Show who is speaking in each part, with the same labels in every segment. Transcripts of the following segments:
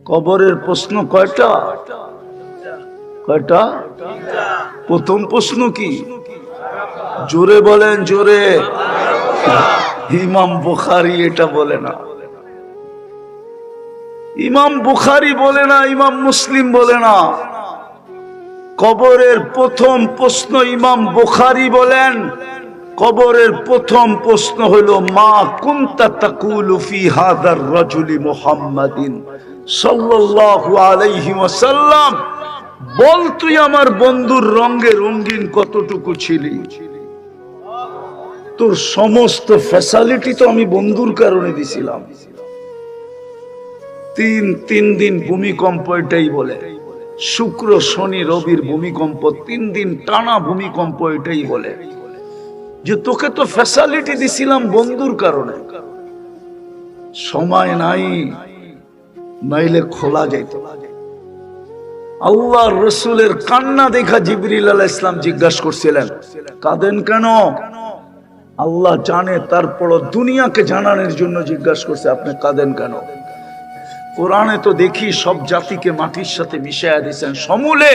Speaker 1: কবরের প্রশ্ন কয়টা? কয়টা? প্রথম প্রশ্ন কি? জোরে বলেন, জোরে। ইমাম বুখারী এটা বলে না, ইমাম বুখারী বলে না, ইমাম মুসলিম বলে না। কবরের প্রথম প্রশ্ন ইমাম বুখারী বলেন, কবরের প্রথম প্রশ্ন হলো মা কুনতা তাকুলু ফি হাদার রাজুলি মুহাম্মাদিন সাল্লাল্লাহু আলাইহি ওয়াসাল্লাম, বল তুই আমার বন্ধুর রঙে রঙিন কতটুকু ছিলি? তোর সমস্ত ফ্যাসিলিটি তো আমি বন্ধুর কারণে দিছিলাম। তিন দিন ভূমিকম্প, এটাই বলে। শুক্র শনি রবির ভূমিকম্প, 3 দিন টানা ভূমিকম্প, এটাই বলে যে তোকে তো ফ্যাসিলিটি দিছিলাম বন্ধুর কারণে। সময় নাই, নাইলে খোলা যাইত। আল্লাহর রাসূলের কান্না দেখা জিবরিল আলাইহিস সালাম জিজ্ঞাসা করছিলেন, কাঁদেন কেন? আল্লাহ জানে, তারপর দুনিয়াকে জানানোর জন্য জিজ্ঞাসা করছে, আপনি কাঁদেন কেন? কোরআনে তো দেখি সব জাতিকে মাটির সাথে মিশায়া দিয়েছেন সমূলে,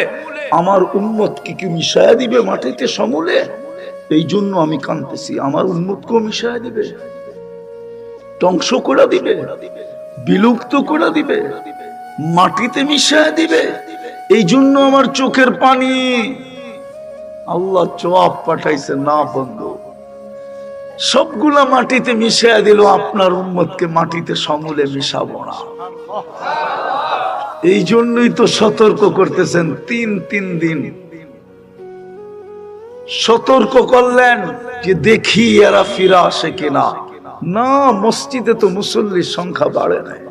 Speaker 1: আমার উম্মত কি মিশায়া দিবে মাটিতে সমূলে? এই জন্য আমি কাঁদতেছি, আমার উম্মতকেও মিশায়া দিবে, ধ্বংস করে দিবে, বিলুপ্ত করে দিবে, মাটিতে মিশায়া দিবে। এই জন্য আমার চোখের পানি। আল্লাহ জবাব পাঠাইছে, না বন্ধু, সবগুলা মাটিতে মিশায়া দিল, আপনার উম্মতকে মাটিতে সমূলে মিশাবো না। এই জন্যই তো সতর্ক করতেছেন, তিন দিন সতর্ক করলেন যে দেখি এরা ফিরে আসে কিনা। না, মসজিদে তো মুসল্লির সংখ্যা বাড়ে নাই।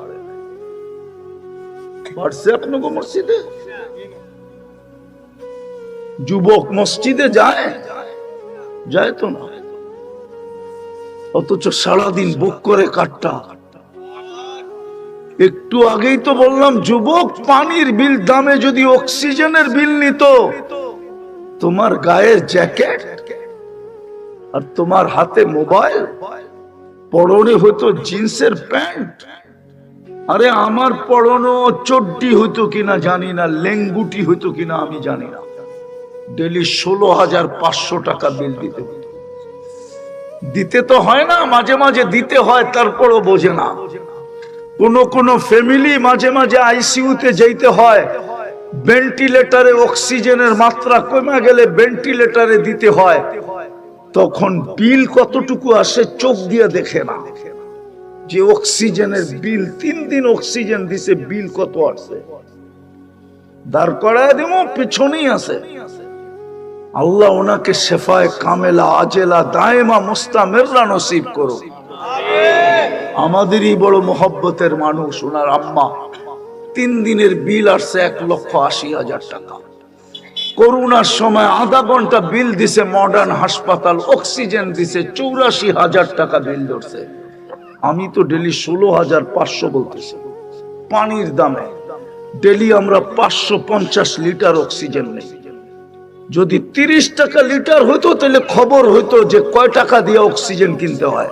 Speaker 1: বাড়ছে আপনাকে মসজিদে? যুবক মসজিদে যায়? যায় তো না। অথচ সারাদিন বুক করে কাটটা। একটু আগেই তো বললাম, যুবক পানির বিল দামে যদি অক্সিজেনের বিল নিত, তোমার গায়ের জ্যাকেট আর তোমার হাতে মোবাইল, পরনে হইতো জিন্সের প্যান্ট। আরে আমার পরনো চড্ডি হইতো কিনা জানি না, লেঙ্গুটি হইতো কিনা আমি জানি না, ডেলি 16,500 টাকা বিল দিতে হতো। দিতে তো হয় না, মাঝে মাঝে দিতে হয়, তারপরও বোঝে না। কোন ফ্যামিলি মাঝে মাঝে আইসিইউতে যেতে হয়, ভেন্টিলেটরে অক্সিজেনের মাত্রা কমে গেলে ভেন্টিলেটরে দিতে হয়, তখন বিল কতটুকু আসে চোখ দিয়ে দেখে না, যে অক্সিজেনের বিল 3 দিন অক্সিজেন দিছে, বিল কত আসছে দাঁড় করায় দেব, পিছনেই আছে। আল্লাহ ওনাকে শেফায়ে কামেলা আজেলা দায়েমা মুস্তামিররা নসিব করো। আমাদেরই বড় মোহব্বতের মানুষ, ওনার আম্মা 3 দিনের বিল আসছে 1,80,000 টাকা। করোনার সময় আধা ঘন্টা বিল দিছে মডার্ন হাসপাতাল, অক্সিজেন দিছে 84,000 টাকা বিল ধরছে। আমি তো ডেলি 16,500 বলতেছি। পানির দামে ডেলি আমরা 550 লিটার অক্সিজেন নেই। যদি 30 টাকা লিটার হইতো তাহলে খবর হইতো যে কয় টাকা দিয়ে অক্সিজেন কিনতে হয়।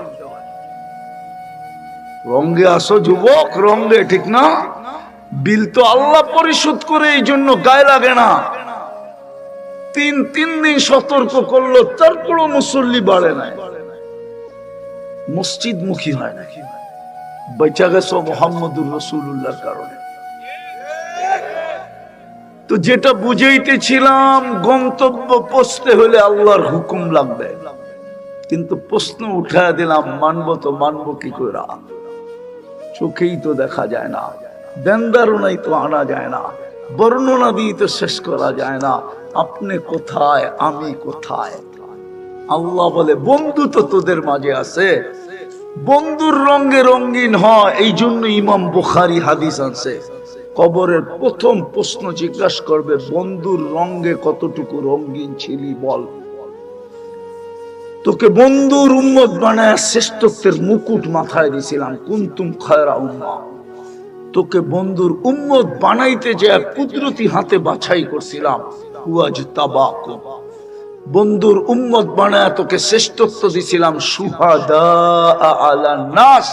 Speaker 1: রঙে আসো যুবক, রঙে, ঠিক না? বিল তো আল্লাহ পরিশোধ করে, এই জন্য গায়ে লাগে না। তিন দিন সতর্ক করলো, তারপরও মুসল্লি বাড়ে নাই, মসজিদ মুখী হয় নাকি? বেঁচে গেছো মুহাম্মদুর রাসূলুল্লাহর কারণে। তো যেটা বুঝাইতেছিলাম, গন্তব্য পৌঁছতে হলে আল্লাহর হুকুম লাগবে, কিন্তু প্রশ্ন উঠায় দিলাম, মানবো তো মানবো কি করে? চোখেই তো দেখা যায় না, দেনদারনাই তো আনা যায় না, বর্ণনা দিয়ে তো শেষ করা যায় না। আপনি কোথায়, আমি কোথায়? আল্লাহ বলে, বন্ধু তো তোদের মাঝে আছে, বন্ধুর রঙে রঙিন হয়। এই জন্য ইমাম বুখারী হাদিস আনছে, কবরের প্রথম প্রশ্ন জিজ্ঞাসা করবে, বন্ধুর রঙে কতটুকু রঙিন ছিলি বল। তোকে বন্ধুর উম্মত বানায় শ্রেষ্ঠত্বের মুকুট মাথায় দিছিলাম, কুনতুম খায়রা উম্মাহ। তোকে বন্ধুর উম্মত বানাইতে যে কুদরতি হাতে বাছাই করছিলাম, ওয়াজতাবাকুম। বন্ধুর উম্মত বানায় তোকে শ্রেষ্ঠত্ব দিছিলাম, শুহাদা আলান নাস।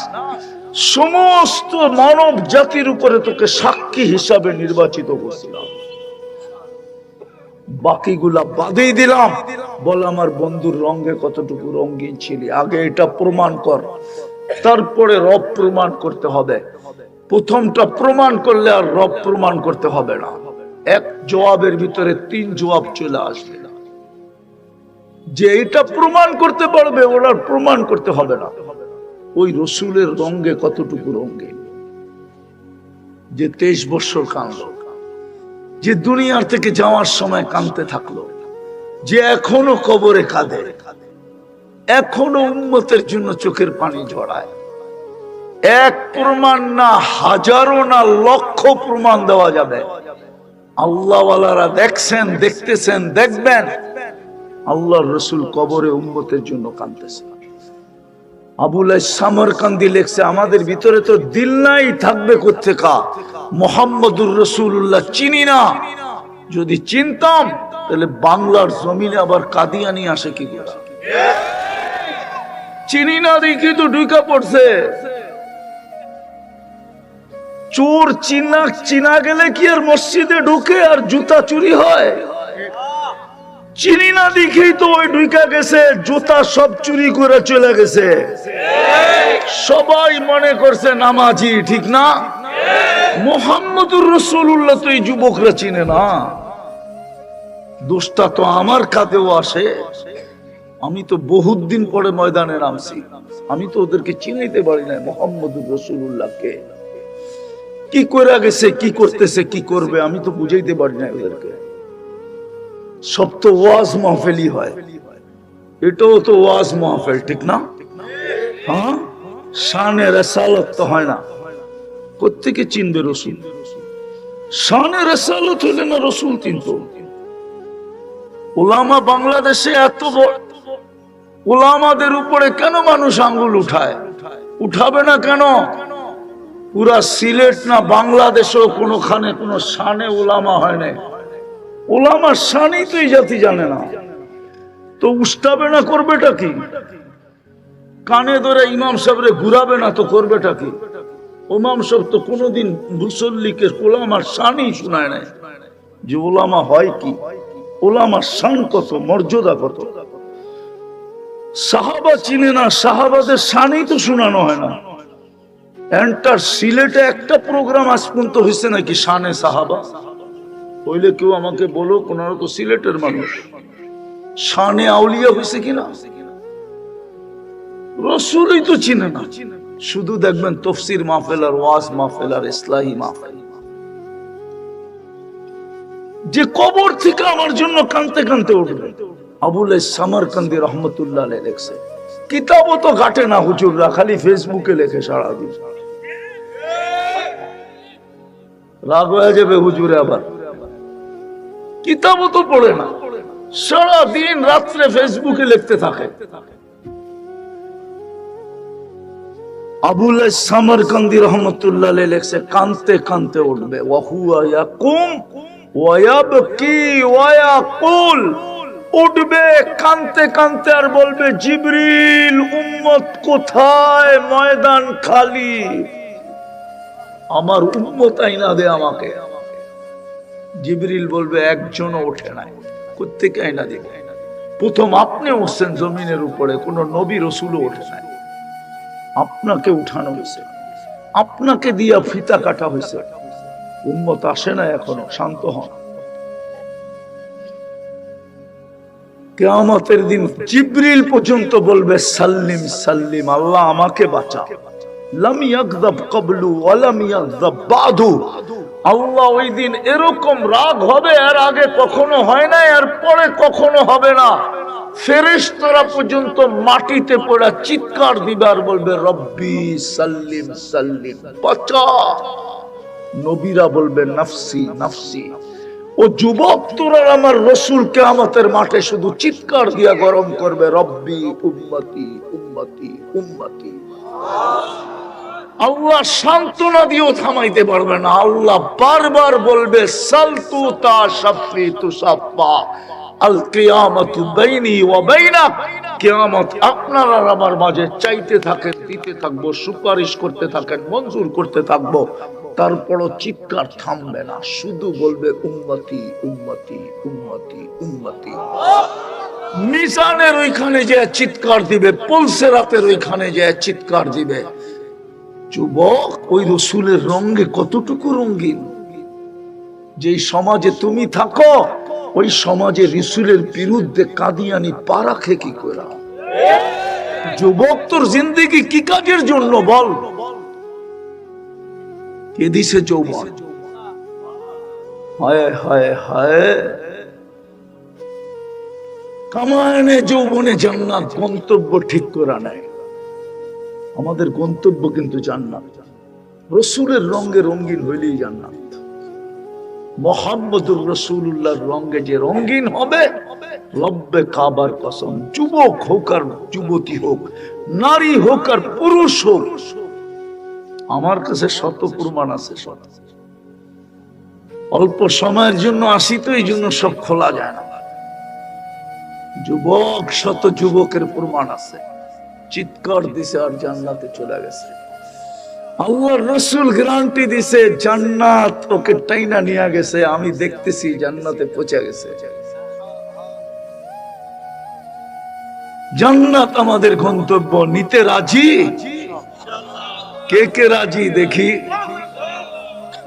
Speaker 1: সমস্ত মানব জাতির উপরে তোকে সাক্ষী হিসাবে নির্বাচিত করছিলাম, বাকিগুলা বাদেই দিলাম। বল আমার বন্ধুর রঙে কতটুকু রঙিন ছিলি, আগে এটা প্রমাণ কর, তারপরে রব প্রমাণ করতে হবে। প্রথমটা প্রমাণ করলে আর রব প্রমাণ করতে হবে না। এক জবাবের ভিতরে 3 জবাব চলে আসবে। যে এটা প্রমাণ করতে পারবে ওনার প্রমাণ করতে হবে না ওই রসুলের রঙে কতটুকু রঙিন। যে 23 বছর কাঁদল, যে দুনিয়ার থেকে যাওয়ার সময় কাঁদতে থাকলো, যে এখনো কবরে কাঁদে, এখনো উম্মতের জন্য চোখের পানি ঝরায়। এক প্রমাণ না, হাজারো না, লক্ষ প্রমাণ দেওয়া যাবে। আল্লাহওয়ালারা দেখছেন, দেখতেছেন, দেখবেন আল্লাহর রসুল কবরে উম্মতের জন্য কাঁদতেছে। আবুল সামরকান্দি লেখছে, আমাদের ভিতরে তো দিল নাই, থাকবে কোত্থেকা? মুহাম্মদুর রাসূলুল্লাহ চিনি না, যদি চিনতাম তাহলে বাংলার জমিনে আবার কাদিয়ানি আসে কি করে? চিনি না দেখি তো ঢুকা পড়ছে। চোর চিনা গেলে কি আর মসজিদে ঢুকে আর জুতা চুরি হয়? চিনি না দেখেই তো ওই ঢুকা গেছে, জুতা সব চুরি করে চলে গেছে। সবাই মনে করছে নামাজি, ঠিক না? মুহাম্মদুর রাসূলুল্লাহ তো এই যুবকরা চিনে না। দোষটা তো আমার কাঁধেও আসে। আমি তো বহুত দিন পরে ময়দানে নামছি, আমি তো ওদেরকে চিনাইতে পারি না। মুহাম্মদুর রাসূলুল্লাহকে কি করে গেছে, কি করতেছে, কি করবে, আমি তো বুঝাইতে পারি না ওদেরকে। সব তো ওয়াজ মাহফিলই হয়, এটাও তো ওয়াজ মাহফিল, ঠিক না? হ্যাঁ, শানে রাসালত তো হয় না। কোত্থেকে চিনবে রসুল? শানে রাসালত হইলে না রসুল চিনতো। উলামা বাংলাদেশে এত উলামাদের উপরে কেন মানুষ আঙ্গুল উঠায়? উঠাবে না কেন? পুরা সিলেট না বাংলাদেশেও কোনোখানে কোনো শানে উলামা হয় না। উলামার শানই তো এই জাতি জানে না, তো উস্তাবে না, করবেটা কি? কানে ধরে ইমাম সাহেবরে ঘুরাবে না তো করবেটা কি? ইমাম সাহেব তো কোনোদিন মুসল্লিকে উলামার শানই শোনায় নাই যে উলামা হয় কি, উলামার শান কত, মর্যাদা কত। সাহাবা চিনে না, সাহাবাদের শানই তো শোনানো হয় না। এন্টার সিলেটে একটা প্রোগ্রাম আজ পর্যন্ত হয়েছে নাকি শানে সাহাবা? হইলে কেউ আমাকে বলো, কোনারা তো সিলেটের মানুষ, শানে আউলিয়া হয়েছে কিনা? রসুলই তো চিনে না। শুধু দেখবেন তফসির মাহফিল আর ওয়াজ মাহফিল আর ইসলাহি মাহফিল। যে কবর থেকে আমার জন্য কাঁদতে কাঁদতে উঠবে। আবুল সামরকান্দি রহমতুল্লাহ আলাইহি লেখছে, কিতাবও তো ঘাটে না হুজুররা, খালি ফেসবুকে লেখে সারাদিন। রাগ হয়ে যাবে হুজুরে, আবার কিতাবও তো পড়ে না, সারাদিন রাত্রে ফেসবুকে লিখতে থাকে। আবুল সামরকান্দি রহমতুল্লাহ আলাইহি লেখছে, কাঁদতে কাঁদতে উঠবে। ওয়া হুয়া ইয়াকুম ওয়া ইয়াবকি ওয়া ইয়াকুল, উঠবে কাঁদতে কাঁদতে আর বলবে, জিবরিল উম্মত কোথায়? ময়দান খালি, আমার উম্মত আইনা দে আমাকে। জিবরিল বলবে, একজনও ওঠে নাই। কোত্থেকে আইনা দিবে? প্রথম আপনি উঠছেন জমিনের উপরে, কোন নবী রসুলও ওঠে নাই। আপনাকে উঠানো হয়েছে, আপনাকে দিয়া ফিতা কাটা হয়েছে, উম্মত আসে না এখনো। শান্ত হন। কিয়ামতের দিন জিবরিল পর্যন্ত বলবে, সাল্লিম সাল্লিম, আল্লাহ আমাকে বাঁচা। লাম ইয়াগযাব ক্বাবলু ওয়া লাম ইয়াগযাব বাদু। আল্লাহ ওই দিন এরকম রাগ হবে, এর আগে কখনো হয় না, এর পরে কখনো হবে না। ফেরেশতারা পর্যন্ত মাটিতে পড়ে চিৎকার দিবে আর বলবে, রব্বি সাল্লিম সাল্লিম, বাঁচা। নবীরা বলবে, নাফসি নাফসি। ও যুবক, তোরা আমার রসুল কিয়ামতের মাঠে শুধু চিৎকার দিয়া গরম করবে, রব্বি উম্মতি উম্মতি উম্মতি। আল্লাহ সান্ত্বনা দিয়েও থামাইতে পারবে না। আল্লাহ বারবার বলবে, সালতু তা শাফি তুসাফা, আল কিয়ামাতু বাইনি ওয়া বাইনাক, কিয়ামত আপনার আর আমার মাঝে চাইতে থাকেন, দিতে থাকবো, সুপারিশ করতে থাকেন, মঞ্জুর করতে থাকবো, তারপরও চিৎকার থামবে না, শুধু বলবে উম্মতি উম্মতি উম্মতি উম্মতি। মিজানের ওইখানে যে চিৎকার দিবে, পুলসেরাতের ওইখানে যে চিৎকার দিবে। যুবক, ওই রসুলের রঙে কতটুকু রঙিন। যেই সমাজে তুমি থাকো, ওই সমাজে রসুলের বিরুদ্ধে কাদিয়ানি পা রাখে কি করে? যুবক, তোর জিন্দেগি কি কাজের জন্য বল? কে দিছে যৌবন? হায় হায় হায়, কামায়নে যৌবনে জান্নাত, গন্তব্য ঠিক করা নাই। আমাদের গন্তব্য কিন্তু জান্নাত। রসুলের রঙে রঙিন হইলেই জান্নাত। মুহাম্মদুর রাসূলুল্লাহর রঙে যে রঙিন হবে, রব্বে কাবার কসম, যুবক হোক আর যুবতী হোক, নারী হোক আর পুরুষ হোক, আমার কাছে শত প্রমাণ আছে। অল্প সময়ের জন্য আসি তো, এই জন্য সব খোলা যায় না। যুবক, শত যুবকের প্রমাণ আছে, চিৎকার দিছে আর জান্নাতে চলে গেছে। আল্লাহর রাসূল গ্যারান্টি দিছে, জান্নাত ওকে টাইনা নিয়ে গেছে, আমি দেখতেছি জান্নাতে পৌঁছে গেছে। জান্নাত আমাদের গন্তব্য। নিতে রাজি? কে কে রাজি দেখি?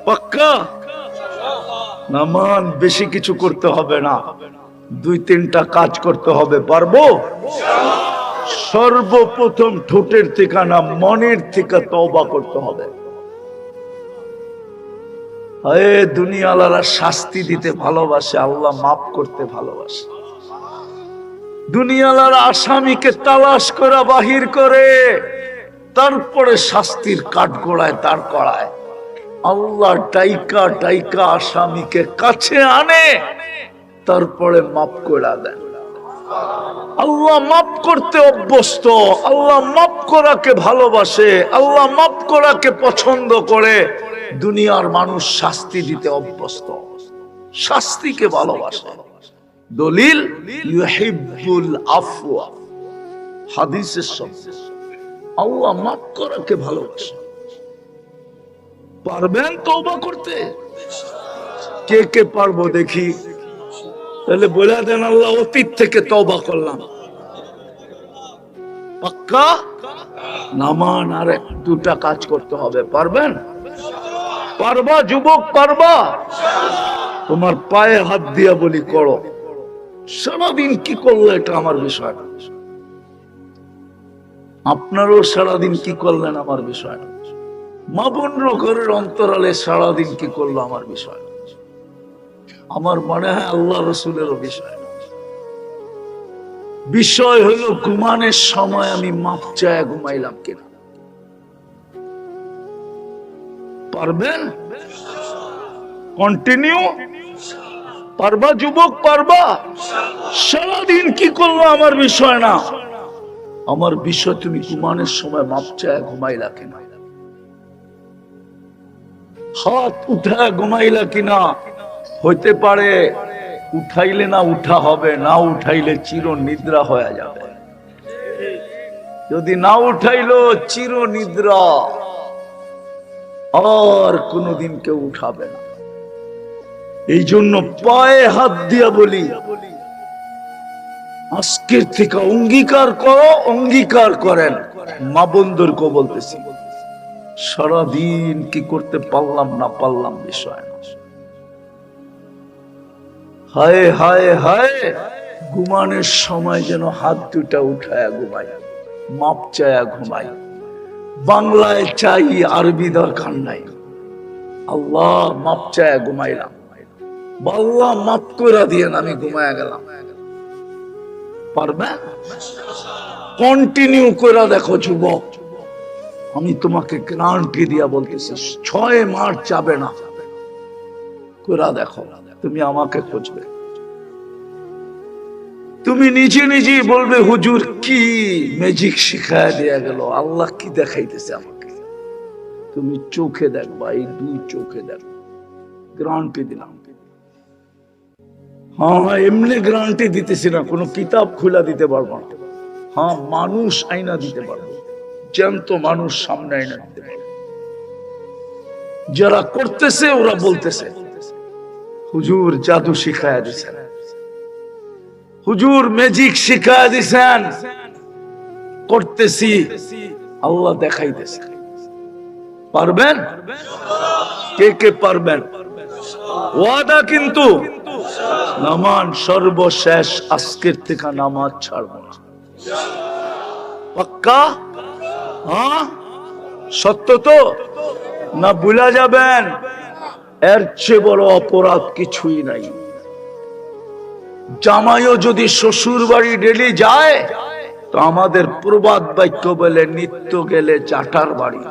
Speaker 1: পাক্কা? নামান, বেশি কিছু করতে হবে না, 2-3টা কাজ করতে হবে। পারবো? সর্বপ্রথম ঠোঁটের থেকে না, মনের থেকে তওবা করতে হবে। হায়, দুনিয়াওয়ালারা শাস্তি দিতে ভালোবাসে, আল্লাহ মাফ করতে ভালোবাসে। দুনিয়াওয়ালারা আসামিকে তালাশ করে বাহির করে, তারপরে শাস্তির কাঠগড়ায় দাঁড় করায়। আল্লাহ ডাইকা ডাইকা আসামিকে কাছে আনে, তারপরে মাফ করে দেন। আল্লাহ মাফ করতে অভ্যস্ত, আল্লাহ মাফ করাকে ভালোবাসে, আল্লাহ মাফ করাকে পছন্দ করে। দুনিয়ার মানুষ শাস্তি দিতে অভ্যস্ত, শাস্তিকে ভালোবাসে। দলিল ইউহিব্বুল আফওয়া, হাদিসের শব্দ। আল্লাহ মাফ করাকে ভালোবাসে। পারবেন তওবা করতে? কে কে পারবো দেখি? তাহলে বলে দেন, আল্লাহ অতীত থেকে তওবা করলাম। পাক্কা? নামান, আর 2টা কাজ করতে হবে। পারবেন? পারবা যুবক, পারবা? তোমার পায়ে হাত দিয়া বলি, করো। সারাদিন কি করলো এটা আমার বিষয় না, আপনারও সারাদিন কি করলেন আমার বিষয় না, মা বোনরা ঘরের অন্তরালে সারাদিন কি করলো আমার বিষয় না। আমার মনে হয় আল্লাহ রসুলেরও বিষয় না। বিষয় হলো ঘুমানোর সময় আমি মাপ চায় ঘুমাইলাম কিনা। পারবেন? কন্টিনিউ? পারবা যুবক, পারবা? সারাদিন কি করলো আমার বিষয় না, আমার বিষয় তুমি ঘুমানোর সময় মাপ চায় ঘুমাইলা কিনা, হাত উঠায় ঘুমাইলা কিনা। হইতে পারে উঠাইলে না উঠা হবে, না উঠাইলে চির নিদ্রা হয়ে যাবে। যদি না উঠাইলো চির নিদ্রা, আর কোনদিন কেউ উঠাবে না। এই জন্য পায়ে হাত দিয়া বলি, আজকের থেকে অঙ্গীকার করো, অঙ্গীকার করেন। মা বন্ধুরকে বলতেছি, সারাদিন কি করতে পারলাম না পারলাম বিষয় না। হায় হায় হায়, ঘুমানোর সময় যেন হাত 2টা উঠায়া ঘুমাই, মাপ চায়া ঘুমাই। বাংলায় চাই, আরবি দরকার নাই। আল্লাহ মাপ চায়া ঘুমাইলাম, আল্লাহ মাপ করে দিয়ে আমি ঘুমায়া গেলাম। পারবে? কন্টিনিউ করে দেখো যুবক, আমি তোমাকে গ্যারান্টি দিয়া বলতেছি, 6 মাস যাবে না, করে দেখো। তুমি আমাকে খুঁজবে, তুমি নিজে নিজেই বলবে, হুজুর কি ম্যাজিক শিখায় দেয়া গেল, আল্লাহ কি দেখাইতেছে আমাকে। তুমি চোখে দেখবা, এই 2 চোখে দেখবা, গ্যারান্টি দিলাম। হ্যাঁ হ্যাঁ, এমনি গ্যারান্টি দিতেছি না, কোনো কিতাব খুলা দিতে পারবো না। হ্যাঁ, মানুষ আইনা দিতে পারবো, জ্যান্ত মানুষ সামনে আইনা দিতে পারবো। যারা করতেছে ওরা বলতেছে হুজুর জাদু শিখায়া দিছেন, হুজুর ম্যাজিক শিখায়া দিছেন, করতেছি, আল্লাহ দেখাইতেছে। পারবেন? কে কে পারবেন? ওয়াদা কিন্তু নামাজ সর্বশেষ, আজকের থেকে নামাজ ছাড়বো না। পাক্কা? হ্যাঁ, সত্য তো না? ভুলা যাবেন, এর চেয়ে বড় অপরাধ কিছুই নাই। জামাইও যদি শ্বশুর বাড়ি ডেলি যায় তো আমাদের প্রবাদ বাক্য বলে নিত্য গেলে চাটার বাড়ি,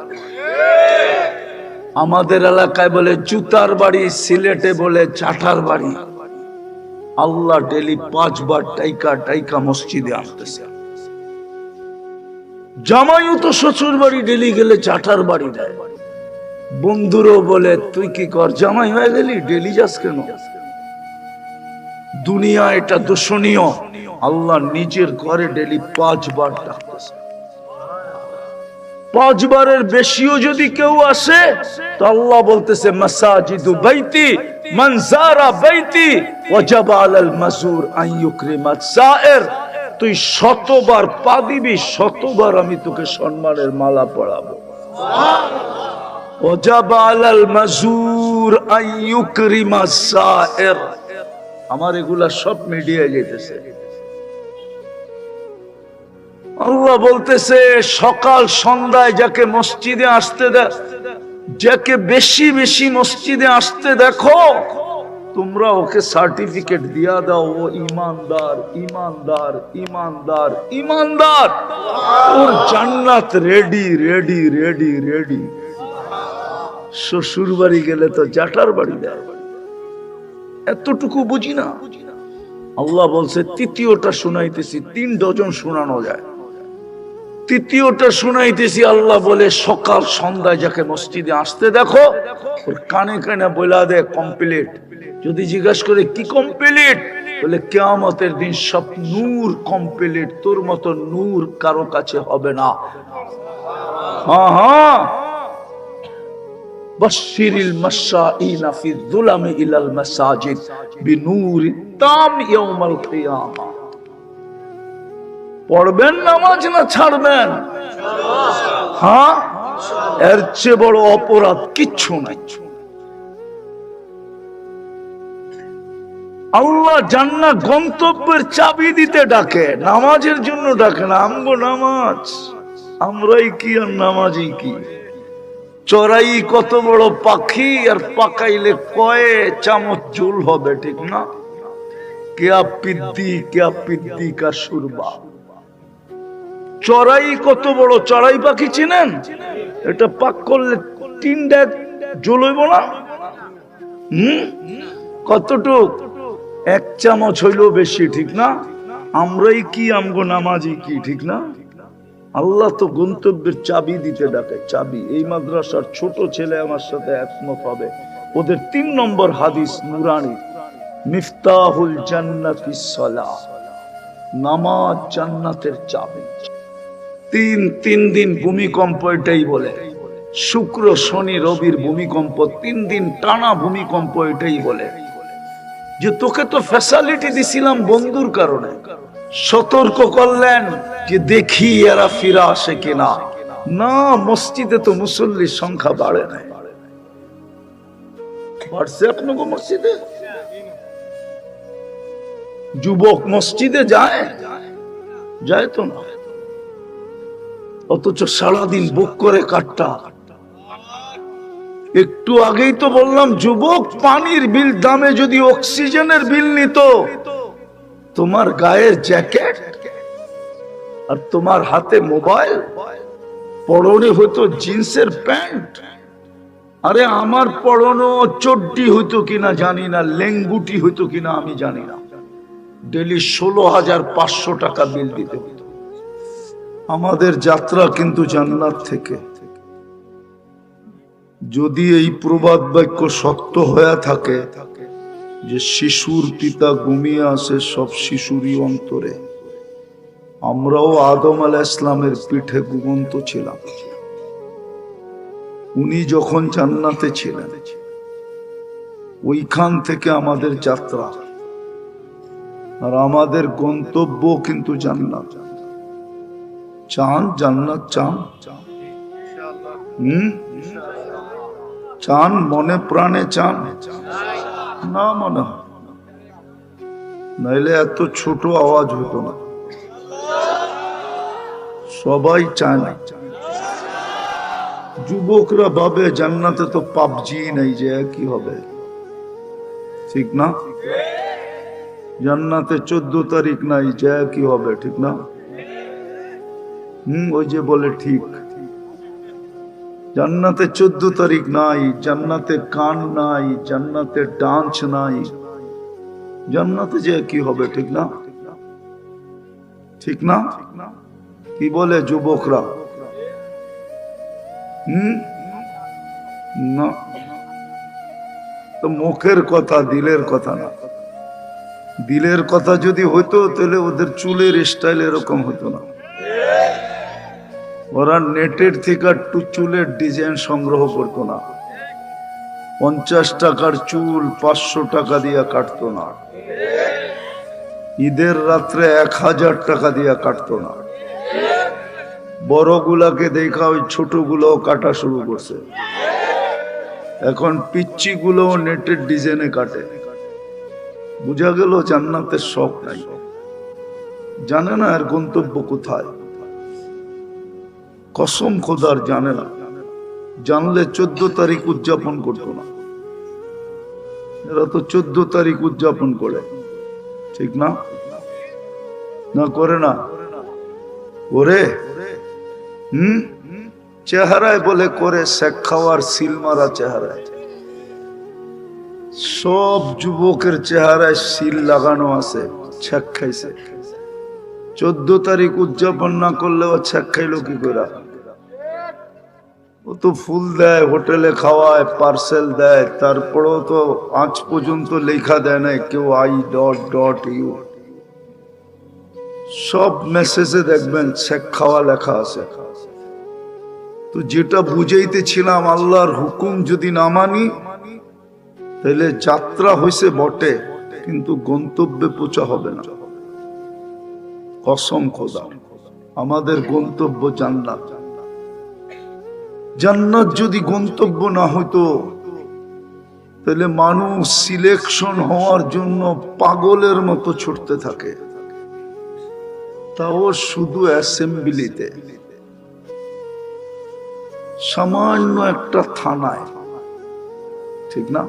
Speaker 1: আমাদের এলাকায় বলে জুতার বাড়ি, সিলেটে বলে চাটার বাড়ি। আল্লাহ ডেলি 5 বার টাইকা টাইকা মসজিদে আসতেছে। জামাইও তো শ্বশুর বাড়ি ডেলি গেলে চাটার বাড়ি দেয়। বন্ধুরও বলে তুই কি কর, জামাই হয়ে গেলি, ডেলি যাস কেন? দুনিয়া এটা দূষণীয়। আল্লাহ নিজের ঘরে ডেলি 5 বার ডাকতেছে। 5 বারের বেশিও যদি কেউ আসে তো আল্লাহ বলতেছে মাসাজিদু বাইতি মান যারা বাইতি ওয়াজাবা আলাল মাজুর আন ইউকরিমাত সায়ের। তুই 100 বার পা দিবি, 100 বার আমি তোকে সম্মানের মালা পরাবো। ওয়াজাবা আলাল মাজুর আন ইউকরিমাত সায়ের। আমার এগুলা সব মিডিয়ায় যেতেছে। আল্লাহ বলতেছে সকাল সন্ধ্যায় যাকে মসজিদে আসতে যাকে বেশি বেশি মসজিদে আসতে দেখো, তোমরা ওকে সার্টিফিকেট দিয়া দাও, ও ইমানদার ইমানদার ইমানদার ইমানদার, ওর জান্নাত রেডি রেডি রেডি রেডি। শ্বশুর বাড়ি গেলে তো জাটার বাড়ি দেয়, এতটুকু বুঝি না। আল্লাহ বলছে তৃতীয়টা শুনাইতেছি, 3 ডজন শোনানো যায়। তৃতীয়টা শুনাইতেছি, আল্লাহ বলে সকাল সন্ধ্যায় যাকে মসজিদে আসতে দেখো, ওর কানে কানে বলা দেয় কমপ্লিট। যদি জিজ্ঞাসা করে কি কমপ্লিট, বলে কিয়ামতের দিন সব নূর কমপ্লিট, তোর মতো নূর কারো কাছে হবে না। হ্যাঁ হ্যাঁ, বাশশিরিল মাশাঈনা ফি যুলামি ইলাল মাসাজিদ বিনূরি তাম ইয়াউমাল কিয়ামা। পড়বেন নামাজ না ছাড়বেন? হ্যাঁ, এর চেয়ে বড় অপরাধ কিচ্ছু নাই। আল্লাহ জান্নাত গন্তব্যের চাবি দিতে ডাকে, নামাজের জন্য ডাকে না। আমগো নামাজ, আমরাই কি আর নামাজই কি? চড়াই কত বড় পাখি, আর পাকাইলে কয়ে চামচ ঝোল হবে, ঠিক না? কেয়া পিদ্দি কা সুরবা। চড়াই কত বড়, চড়াই পাখি চিনেন? এটা পাক করলে 3 ডেক ঝোল হইব না? কতটুক? 1 চামচ হইলেও বেশি, ঠিক না? আমরাই কি, আমগো নামাজি কি, ঠিক না? আল্লাহ তো গন্তব্যের চাবি দিতে ডাকে, চাবি। এই মাদ্রাসার ছোট ছেলে আমার সাথে একমত হবে। ওদের 3 নম্বর হাদিস নুরানি, মিফতাহুল জান্নাতিস সালাহ, নামাজ জান্নাতের চাবি। 3 দিন ভূমিকম্প, এটাই বলে। শুক্র শনি রবির ভূমিকম্প, 3 দিন টানা ভূমিকম্প, এটাই বলে যে তোকে তো ফ্যাসিলিটি দিছিলাম বন্ধুর কারণে। সতর্ক করলেন যে দেখি এরা ফিরে আসে কিনা। না, মসজিদে তো মুসল্লির সংখ্যা বাড়ে নাই। বাড়ছে আপনাকে মসজিদে? যুবক মসজিদে যায়? যায় তো না। অথচ সারাদিন বুক করে কাটটা। একটু আগেই তো বললাম, যুবক পানির বিল দামে যদি অক্সিজেনের বিল নিত, তোমার গায়ের জ্যাকেট আর তোমার হাতে মোবাইল, পরনে হইতো জিন্সের প্যান্ট। আরে আমার পরনো চড্ডি হইতো কিনা জানি না, লেঙ্গুটি হইতো কিনা আমি জানি না, ডেলি 16,500 টাকা বিল দিতে হতো। আমাদের যাত্রা কিন্তু জান্নাত থেকে। যদি এই প্রবাদ বাক্য সত্য হয়ে থাকে যে শিশুর পিতা ঘুমিয়ে আছে সব শিশুরই অন্তরে। আমরাও আদম আলাইহিস সালামের পিঠে ঘুমন্ত ছিলাম। উনি যখন জান্নাতে ছিলেন, ওইখান থেকে আমাদের যাত্রা, আর আমাদের গন্তব্য কিন্তু জান্নাত। চান জান্নাত? চান? চান মনে প্রাণে? চান না? মনে হয় নাইলে এত ছোট আওয়াজ হতো না। সবাই চায় না। যুবকরা ভাবে জান্নাতে তো পাবজি নাই, যে কি হবে, ঠিক না? জান্নাতে 14 তারিখ নাই, যে কি হবে, ঠিক না? ওই যে বলে ঠিক। জান্নাতে 14 তারিখ নাই, জান্নাতে গান নাই, জান্নাতে ডান্স নাই, জান্নাতে যে কি হবে, ঠিক না? ঠিক না? কি বলে যুবকরা? না, তো মুখের কথা, দিলের কথা না। দিলের কথা যদি হইতো তাহলে ওদের চুলের স্টাইল এরকম হতো না। ওরা নেটের থেকে চুলের ডিজাইন সংগ্রহ করতো না। 50 টাকার চুল 500 টাকা দিয়ে কাটতো না। ঈদের রাত্রে 1000 টাকা দিয়ে কাটতো না। বড়গুলাকে দেখা ওই ছোটগুলো কাটা শুরু করছে। এখন পিচ্চি গুলো নেটের ডিজাইনে কাটে। বুঝা গেল জান্নাতের শখ নাই। জানে না এর গন্তব্য কোথায়। কসম খোদার জানে না। জানলে 14 তারিখ উদযাপন করতো না। এরা তো 14 তারিখ উদযাপন করে, ঠিক না? না করে না? ওরে চেহারায় বলে করে, শেখ খাওয়ার সিলমারা চেহারায়। সব যুবকের চেহারায় সিল লাগানো আছে, ছেক খাইছে। 14 তারিখ উদযাপন না করলে ও ছেক খাইলো কি করে? ও তো ফুল দেয়, হোটেলে খাওয়ায়, পার্সেল দেয়, তারপরেও তো আজ পর্যন্ত লেখা দেয় না কেউ I.U। সব মেসেজে দেখবেন ছেক খাওয়া লেখা আছে। তো যেটা বুঝাইতেছিলাম, আল্লাহর হুকুম যদি না মানি তাহলে যাত্রা হইছে বটে, কিন্তু গন্তব্যে পৌঁছা হবে না। কসম খোদা, আমাদের গন্তব্য জান্নাত। জান্নাত যদি গন্তব্য না হইতো তাহলে মানুষ সিলেকশন হওয়ার জন্য পাগলের মতো ছুটতে থাকে, তাও শুধু অ্যাসেম্বলিতে, সামান্য একটা থানায়, ঠিক না?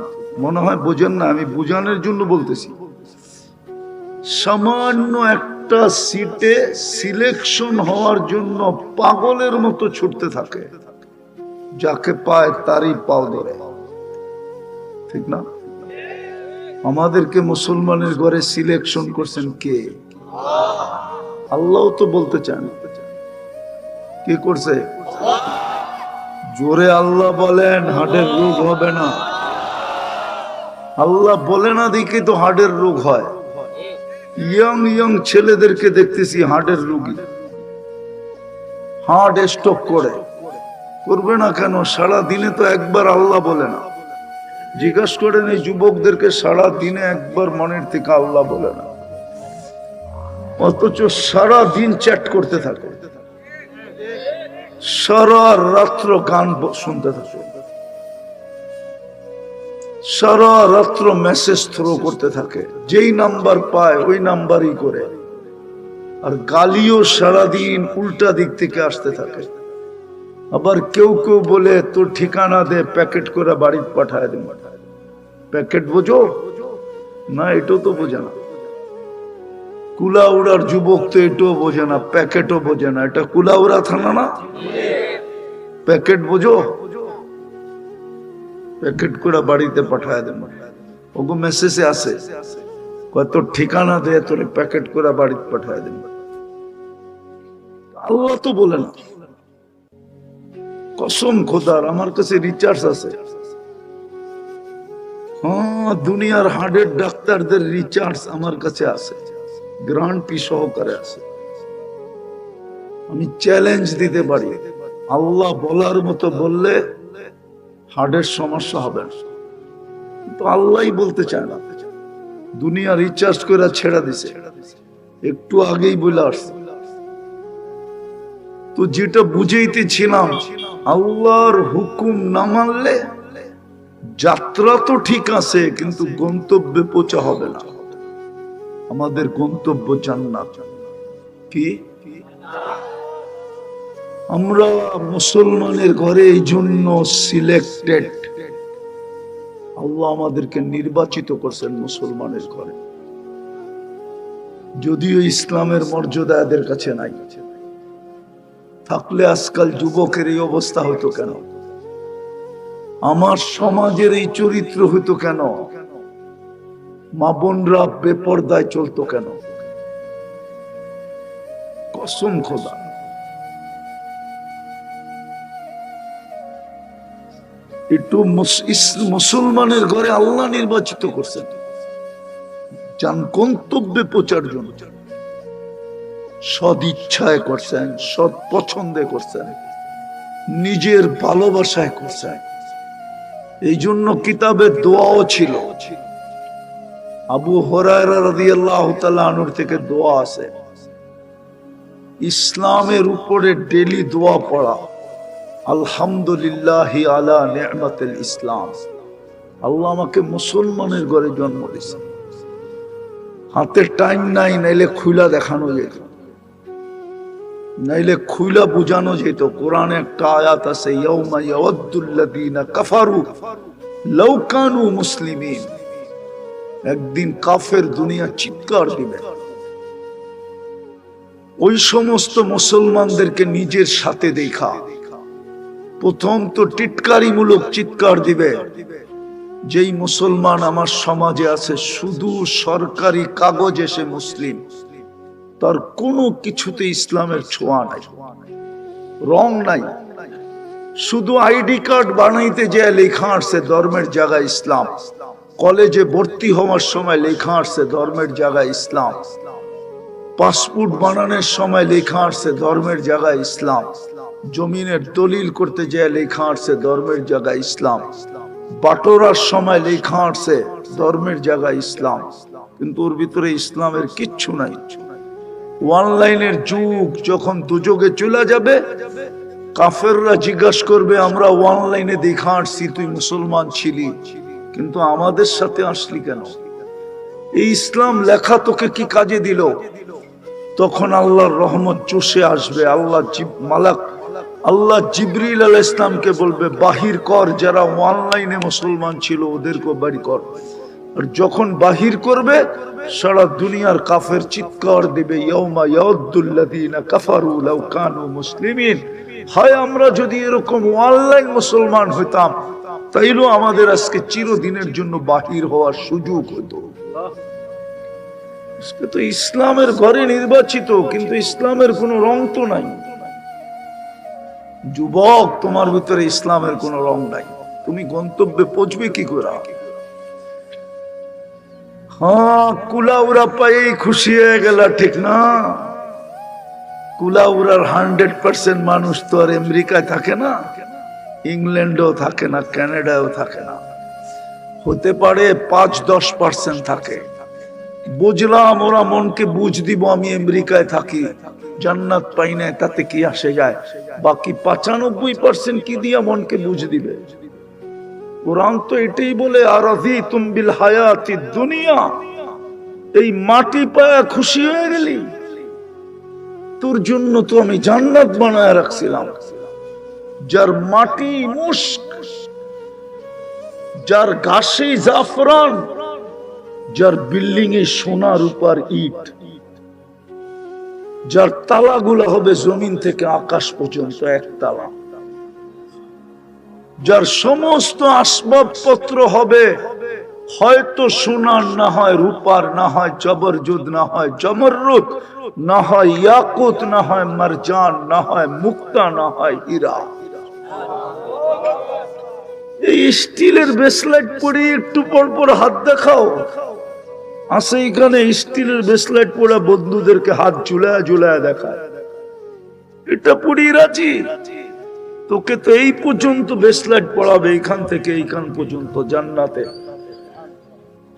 Speaker 1: মনে হয় বোঝেন না, আমি বোঝানোর জন্য বলতেছি। সামান্য একটা সিটে সিলেকশন হওয়ার জন্য পাগলের মতো ছুটতে থাকে, যাকে পায় তারই পাও ধরে, ঠিক না? আমাদেরকে মুসলমানের ঘরে সিলেকশন করছেন কে? আল্লাহ তো বলতে চান। কি করছে? জোরে আল্লাহ বলেন, হার্টের রোগ হবে না। আল্লাহ বলে না দেখে তো হার্টের রোগ হয়। ইয়ং ছেলেদেরকে দেখতেছি হার্টের রোগী, হার্ট স্ট্রোক করবে না কেন? সারা দিনে তো একবার আল্লাহ বলে না। জিজ্ঞাসা করেন এই যুবকদেরকে, সারা দিনে একবার মনের থেকে আল্লাহ বলে না, অথচ সারা দিন চ্যাট করতে থাকে, সারা রাত্র গান শুনতে থাকে, সারা রাত্র মেসেজ থ্রো করতে থাকে, যেই নাম্বার পায় ওই নাম্বারই করে, আর গালিও সারাদিন উল্টা দিক থেকে আসতে থাকে। আবার কেউ কেউ বলে তোর ঠিকানা দে, প্যাকেট করে বাড়ি পাঠায় দেব। প্যাকেট বোঝো না? এটাও তো বোঝে না। কুলাউড়ার যুবক তো এটাও বোঝে না, প্যাকেটও বোঝে না। এটা কুলাউড়া থানা না? প্যাকেট বোঝো? প্যাকেট করে বাড়িতে পাঠায় দেব। ওগো মেসেজে আছে, তোর ঠিকানা দে, তোর প্যাকেট করে বাড়িতে পাঠায় দেব। আল্লাহ তো বলে না। কসম খোদার, আমার কাছে রিচার্জ আছে, হ্যাঁ, দুনিয়ার হার্টের ডাক্তারদের রিচার্জ আমার কাছে আছে, গ্যারান্টি সহকারে আছে। আমি চ্যালেঞ্জ দিতে পারি, আল্লাহ বলার মতো বললে হার্টের সমস্যা হবে না, কিন্তু আল্লাহই বলতে চায় না। দুনিয়া রিচার্জ করে ছেড়ে দিছে, একটু আগেই বলে আসছে। তো যেটা বুঝাইতেছিলাম, আল্লাহর হুকুম না মানলে যাত্রা তো ঠিক আছে, কিন্তু গন্তব্যে পৌঁছা হবে না। আমাদের গন্তব্য জান্নাত। কি আমরা মুসলমানের ঘরে এই জন্য সিলেক্টেড, আল্লাহ আমাদেরকে নির্বাচিত করছেন মুসলমানের ঘরে। যদিও ইসলামের মর্যাদা এদের কাছে নাই, থাকলে আজকাল যুবকের এই অবস্থা হতো কেন? আমার সমাজের এই চরিত্র হতো কেন? মা বোনরা বেপরদায় চলতো কেন? কসম খোদা, একটু মুসলমানের ঘরে আল্লাহ নির্বাচিত করছেন যান গন্তব্যে পৌঁছার জন্য। সদ ইচ্ছায় করছেন, সৎ পছন্দে করছেন, নিজের ভালোবাসায় করছেন। এই জন্য কিতাবের দোয়াও ছিল। আবু হুরায়রা রাদিয়াল্লাহু তাআলা আনহু থেকে দোয়া আছে, ইসলামের উপরে ডেলি দোয়া পড়া, আলহামদুলিল্লাহি আলা নি'মাতিল ইসলাম। আল্লাহ আমাকে মুসলমানের ঘরে জন্ম দিয়েছে। হাতে টাইম নাই, নাইলে খুইলা দেখানো যেত, নাইলে খুইলা বুঝানো যেত। কোরআনে একটা আয়াত আছে, ইয়াউমা ইয়াওয়াদ্দুল্লাযীনা কাফারু লাউ কানু মুসলিমিন। একদিন কাফের দুনিয়া চিৎকার দিবে, ওই সমস্ত মুসলমানদেরকে নিজের সাথে দেখা প্রথম তো টিটকারিমূলক চিৎকার দিবে, যেই মুসলমান আমার সমাজে আছে শুধু সরকারি কাগজে সে মুসলিম, তার কোনো কিছুতে ইসলামের ছোঁয়া নাই, রং নাই। শুধু আইডি কার্ড বানাইতে যে লেখা আসছে ধর্মের জায়গায় ইসলাম, কলেজে ভর্তি হওয়ার সময় লেখা আসছে ধর্মের জায়গায় ইসলাম, পাসপোর্ট বানানোর সময় লেখা আসছে ধর্মের জায়গায় ইসলাম, জমিনের দলিল করতে যে লেখা আসছে ধর্মের জায়গায় ইসলাম, বাটোরার সময় লেখা আসছে ধর্মের জায়গায় ইসলাম, কিন্তু ওর ভিতরে ইসলামের কিচ্ছু নাই। অনলাইনের যুগ যখন দুযোগে চলে যাবে, কাফেররা জিজ্ঞাসা করবে আমরা অনলাইনে দেখা আসছি তুই মুসলমান ছিলি, কিন্তু আমাদের সাথে আসলি কেন? এই ইসলাম লেখা তোকে কি কাজে দিল? তখন আল্লাহর রহমত চষে আসবে। আল্লাহ জিবরিল আলাইহিস সালামকে বলবে বাহির কর, যারা অনলাইনে মুসলমান ছিল ওদেরকে বাড়ি কর। আর যখন বাহির করবে, সারা দুনিয়ার কাফের চিৎকার দিবে, ইয়াউমা ইয়াউদ্দুল্লাযীনা কাফারু লাউ কানু মুসলিমিন। হায় আমরা যদি এরকম অনলাইন মুসলমান হইতাম, তাইলে আমাদের আজকে চিরদিনের জন্য বাহির হওয়ার সুযোগ হতো। তো ইসলামের ঘরে নির্বাচিত, কিন্তু ইসলামের কোন রং তো নাই। যুবক, তোমার ভিতরে ইসলামের কোন রং নাই, তুমি গন্তব্যে পৌঁছবে কি করে? হ্যাঁ, কুলাউরা পাই খুশি হয়ে গেল, ঠিক না? কুলাউরার 100% মানুষ তো আর আমেরিকায় থাকে না, ইংল্যান্ডেও থাকে না, কানাডাও থাকে না। হতে পারে 5-10% থাকে। বুঝলাম, ওরা মনকে বুঝ দিব আমি আমেরিকায় থাকি, জান্নাত পাই না, তাতে কি আসে যায়? বাকি 95% কি দিয়া মনকে বুঝ দিবে? কোরআন তো এটাই বলে, আরাযীতুম বিল হায়াতিদ দুনিয়া, এই মাটি পায়া খুশি হয়ে গেলি? তোর জন্য তো আমি জান্নাত বানায় রাখছিলাম, যার মাটি মুস্ক, যার ঘাসে জাফরান, যার বিল্ডিং এ সোনা রূপার ইট, যার তালাগুলো হবে জমিন থেকে আকাশ পর্যন্ত একতলা, যার সমস্ত আসবাবপত্র হবে হয়তো সোনার, না হয় রূপার, না হয় জবরজুদ, না হয় জমরুদ, না হয় ইয়াকুত, না হয় মারজান, না হয় মুক্তা, না হয় হীরা। এই স্টিলের ব্রেসলেট পরে একটু পর পর হাত দেখাও, আসে এখানে স্টিলের ব্রেসলেট পরা বন্ধুদেরকে হাত ঝুলায় ঝুলায় দেখায়, এটা পরিয়ে রাজি। তোকে তো এই পর্যন্ত ব্রেসলেট পড়াবে, এখান থেকে এইখান পর্যন্ত জান্নাতে।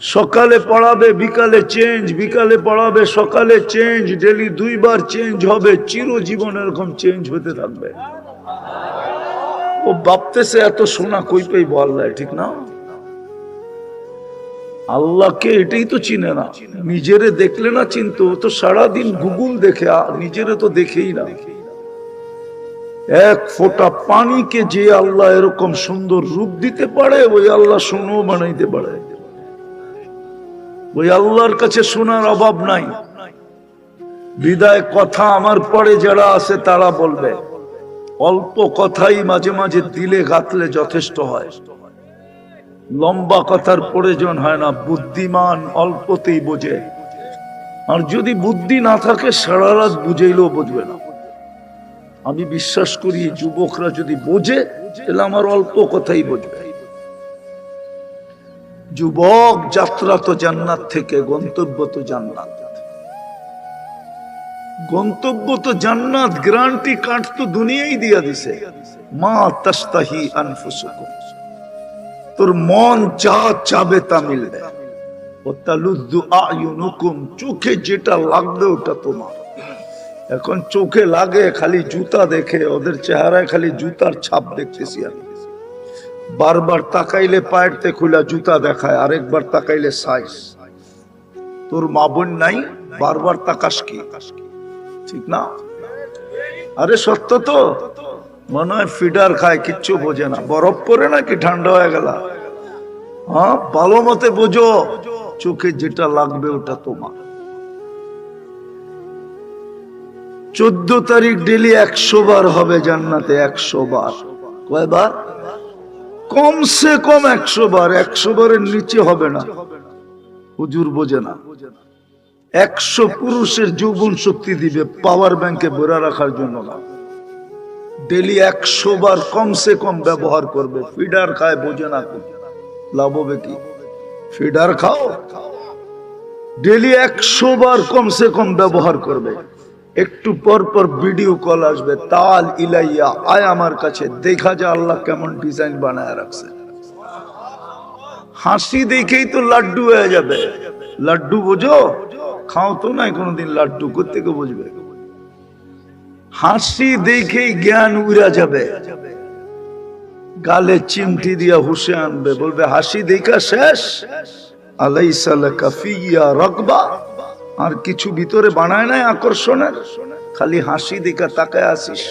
Speaker 1: সকালে পড়াবে, বিকালে চেঞ্জ, বিকালে পড়াবে, সকালে চেঞ্জ, ডেলি 2 বার চেঞ্জ হবে, চিরজীবন এরকম চেঞ্জ হতে থাকবে। ও ভাবতেছে এত সোনা কই পাইবো আল্লাহ, ঠিক না? আল্লাহকে এটাই তো চিনে না, নিজেরে দেখলে না চিনতো, তো সারাদিন গুগল দেখে, নিজেরে তো দেখেই না। এক ফোঁটা পানিকে যে আল্লাহ এরকম সুন্দর রূপ দিতে পারে, ওই আল্লাহ সোনা বানাইতে পারে। ওই আল্লাহর কাছে সোনার অভাব নাই। বিদায় কথা আমার পরে যারা আছে তারা বলবে, অল্প কথাই মাঝে মাঝে দিলে গাঁথলে যথেষ্ট হয়, লম্বা কথার প্রয়োজন হয় না। বুদ্ধিমান অল্পতেই বোঝে, আর যদি বুদ্ধি না থাকে সারা রাত বুঝাইলেও বুঝবে না। আমি বিশ্বাস করি যুবকরা যদি বোঝে তাহলে আমার অল্প কথাই বুঝবে। যুবক, যাত্রা তো জান্নাত থেকে, গন্তব্য তো জান্নাত। গন্তব্য তো জান্নাত, গ্যারান্টি কার্ড তো দুনিয়াই দিয়া দিছে। মা তাস্তাহি আনফুসুকুম, তোর মন যা চাবে তা মিলবে। ও তালুদ্দু আয়ুনুকুম, চোখে যেটা লাগবে ওটা তোমার। এখন চোখে লাগে খালি জুতা দেখে, ওদের চেহারায় খালি জুতার ছাপ দেখতেছি আমি। বারবার তাকাইলে পায়েরতে খোলা জুতা দেখায়, আরেকবার তাকাইলে সাইজ। তোর মা বোন নাই, বারবার তাকাস কি? ঠিক না? আরে সত্য তো। মনে হয় ফিডার খায়, কিচ্ছু বোঝে না। বরফ পরে নাকি ঠান্ডা হয়ে গেল? হ্যাঁ, ভালো মতে বোঝো, চোখে যেটা লাগবে ওটা তোমার। 14 তারিখ ডেলি 100 বার হবে জান্নাতে, 100 বার। কয়বার? কমসে কম 100 বার। 100 বারের নিচে হবে না, হুজুর বোঝে না। 100 পুরুষের যৌবন শক্তি দিবে, পাওয়ার ব্যাংকে ভরা রাখার জন্য না। ডেলি 100 বার কমসে কম ব্যবহার করবে। ফিডার খায়, বোঝে না, লাভ হবে কি? ফিডার খাও, ডেলি 100 বার কমসে কম ব্যবহার করবে। একটু পর পর ভিডিও কল আসবে, তাল ইলাইয়া, আয় আমার কাছে, দেখা যায় আল্লাহ কেমন ডিজাইন বানায় রাখছে। হাসি দেখেই তো লাড্ডু হয়ে যাবে। লাড্ডু বোঝো? খাও তো নাই কোনোদিন লাড্ডু, কোত্থেকে বুঝবে? হাসি দেখেই জ্ঞান উড়া যাবে। গালে চিমটি দিয়া হুশে আনবে, বলবে হাসি দেখা শেষ, আলাইসা লাকা ফিয়া রাগবা। আর কিছু ভিতরে বানায় নাই আকর্ষণের, খালি হাসি দেখা তাকায় আসিস।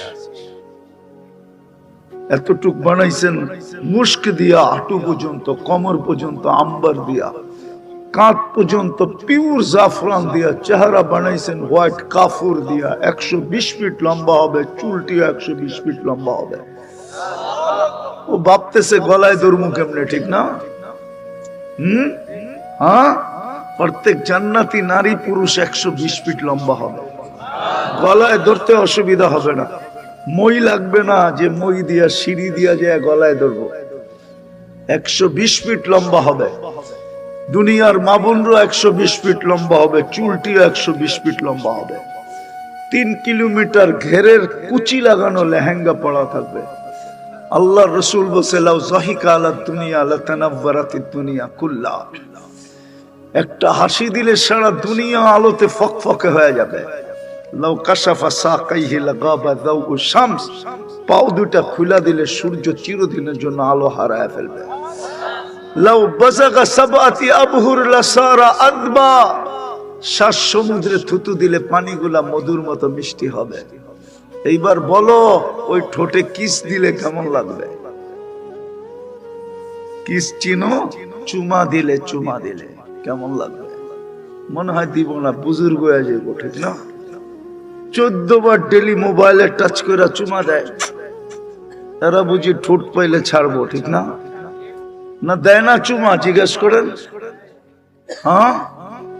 Speaker 1: এতটুক বানাইছেন মুস্ক দিয়া, হাঁটু পর্যন্ত, কোমর পর্যন্ত আম্বার দিয়া, কাঁধ পর্যন্ত পিওর জাফরান দিয়া, চেহারা বানাইছেন হোয়াইট কাফুর দিয়া। 120 ফিট লম্বা হবে, চুলটিও 120 ফিট লম্বা হবে। ও ভাবতেছে গলায় ধরমু কেমনে, ঠিক না? হ্যাঁ, প্রত্যেক জান্নাতি নারী পুরুষ 120 ফিট লম্বা হবে, গলায় ধরতে অসুবিধা হবে না। মই লাগবে না যে মই দিয়া সিঁড়ি দিয়া যায় গলায় ধরবো। 120 ফিট লম্বা হবে। দুনিয়ার মা বোনরও 120 ফিট লম্বা হবে, চুলটিও 120 ফিট লম্বা হবে। 3 কিলোমিটার ঘেরের কুচি লাগানো লেহেঙ্গা পরা থাকবে। আল্লাহ রসুল বলছে, লাউ যাহিকা আলা দুনিয়া লাতানাওয়ারাতিদ দুনিয়া কুল্লা। একটা হাসি দিলে সারা দুনিয়া আলোতে ফকফকে হয়ে যাবে। লাউ কাশাফা সাকাইহি লাগাবা দাউ শামস, পাও দুটা খুলে দিলে সূর্য চিরদিনের জন্য আলো হারায় ফেলবে। লাউ বাযাগা সাবআতি আবহুর লাসারা আদবা, 7 সমুদ্রে থুতু দিলে পানিগুলা মধুর মতো মিষ্টি হবে। এইবার বলো, ওই ঠোঁটে কিস দিলে কেমন লাগবে? কিস চিনো? চুমা দিলে, চুমা দিলে কেমন লাগবে? মনে হয় দিব না, বুজুর্গ হয়ে যাবো, ঠিক না? 14 বার ডেলি মোবাইলে টাচ করে চুমা দেয়, এরা বুঝি ঠোঁট পাইলে ছাড়বো, ঠিক না? না দেয় না চুমা? জিজ্ঞেস করেন। হ্যাঁ,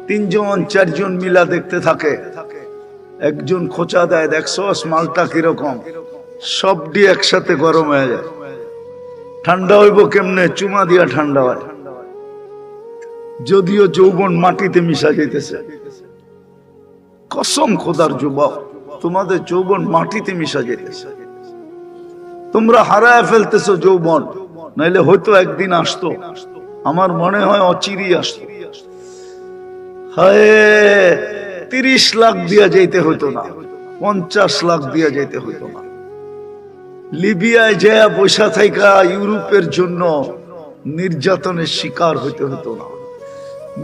Speaker 1: 3 জন 4 জন মিলা দেখতে থাকে, একজন খোঁচা দেয়, দেখছো মালটা কিরকম, সবটি একসাথে গরম হয়ে যায়। ঠান্ডা হইব কেমনে? চুমা দিয়া ঠান্ডা হয়। যদিও যৌবন মাটিতে মিশা যাইতেছে, কসম খোদার যুবক, তোমাদের যৌবন মাটিতে মিশা যাইতেছে। তোমরা হারায় ফেলতেছো যৌবন, নাইলে হয়তো একদিন আসতো। আমার মনে হয় অচিরেই আসতো। হায়, 30 লাখ দিয়া যাইতে হইতো না, 50 লাখ দিয়া যাইতে হইতো না। লিবিয়ায় যায় বসা থাইকা ইউরোপের জন্য নির্যাতনের শিকার হইতে হতো না।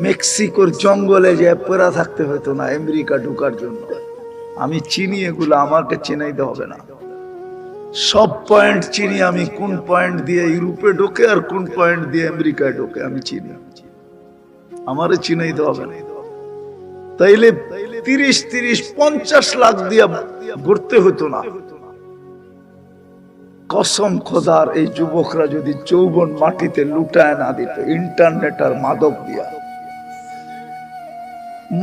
Speaker 1: মেক্সিকোর জঙ্গলে যায় পড়া থাকতে হতো না আমেরিকা ঢুকার জন্য। আমি চিনি এগুলো, আমাকে চিনাইতে হবে না। সব পয়েন্ট চিনি আমি, কোন পয়েন্ট দিয়ে ইউরোপে ঢোকে আর কোন পয়েন্ট দিয়ে আমেরিকায় ঢোকে আমি চিনি। আমারে চিনাইতে হবে না। তাইলে 30-50 লাখ দিয়া ঘুরতে হতো না। কসম খোদার, এই যুবকরা যদি যৌবন মাটিতে লুটায় না দিত ইন্টারনেট আর মাদক দিয়া।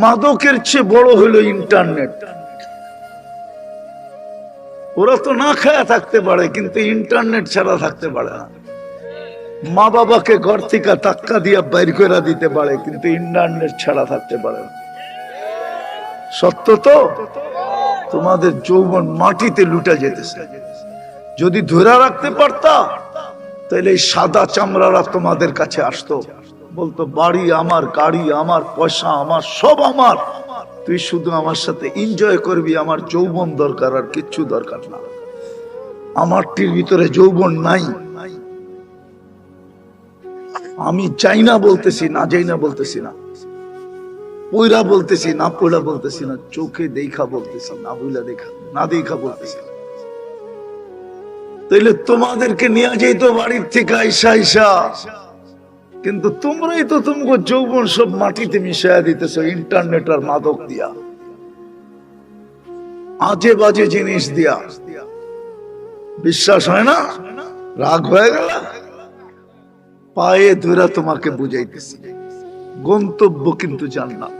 Speaker 1: মাদকের চেয়ে বড় হলো ইন্টারনেট। ওরা তো না খায়া থাকতে পারে, কিন্তু ইন্টারনেট ছাড়া থাকতে পারে না। মা বাবাকে ঘর থেকে ধাক্কা দিয়া বাইর করে দিতে পারে, কিন্তু ইন্টারনেট ছাড়া থাকতে পারে না। সত্য তো? তোমাদের যৌবন মাটিতে লুটা যেতেছে। যদি ধরে রাখতে পারতা, তাহলে এই সাদা চামড়ারা তোমাদের কাছে আসতো, বলতো বাড়ি আমার, গাড়ি আমার, পয়সা আমার, সব আমার, তুই শুধু আমার সাথে এনজয় করবি, আমার যৌবন দরকার, আর কিচ্ছু দরকার না। আমারটির ভিতরে যৌবন নাই। আমি চাই না বলতেছি, না যাই না বলতেছি না, পয়রা বলতেছি না, পয়রা বলতেছি না, চোখে দেখা বলতেছি না, বুইলা দেখা না, দেখা বলতেছি। তাইলে তোমাদেরকে নিয়ে যাইতো বাড়ির থেকে আইসা আইসা, কিন্তু তোমরাই তো তোমাকে যৌবন সব মাটিতে মিশাইয়া দিতেছো ইন্টারনেট আর মাদক দিয়া, আজে বাজে জিনিস দিয়া। বিশ্বাস হয় না? রাগ হয়ে গেল? পায়ে ধরে তোমাকে বুঝাইতেছি, গন্তব্য কিন্তু জান্নাত,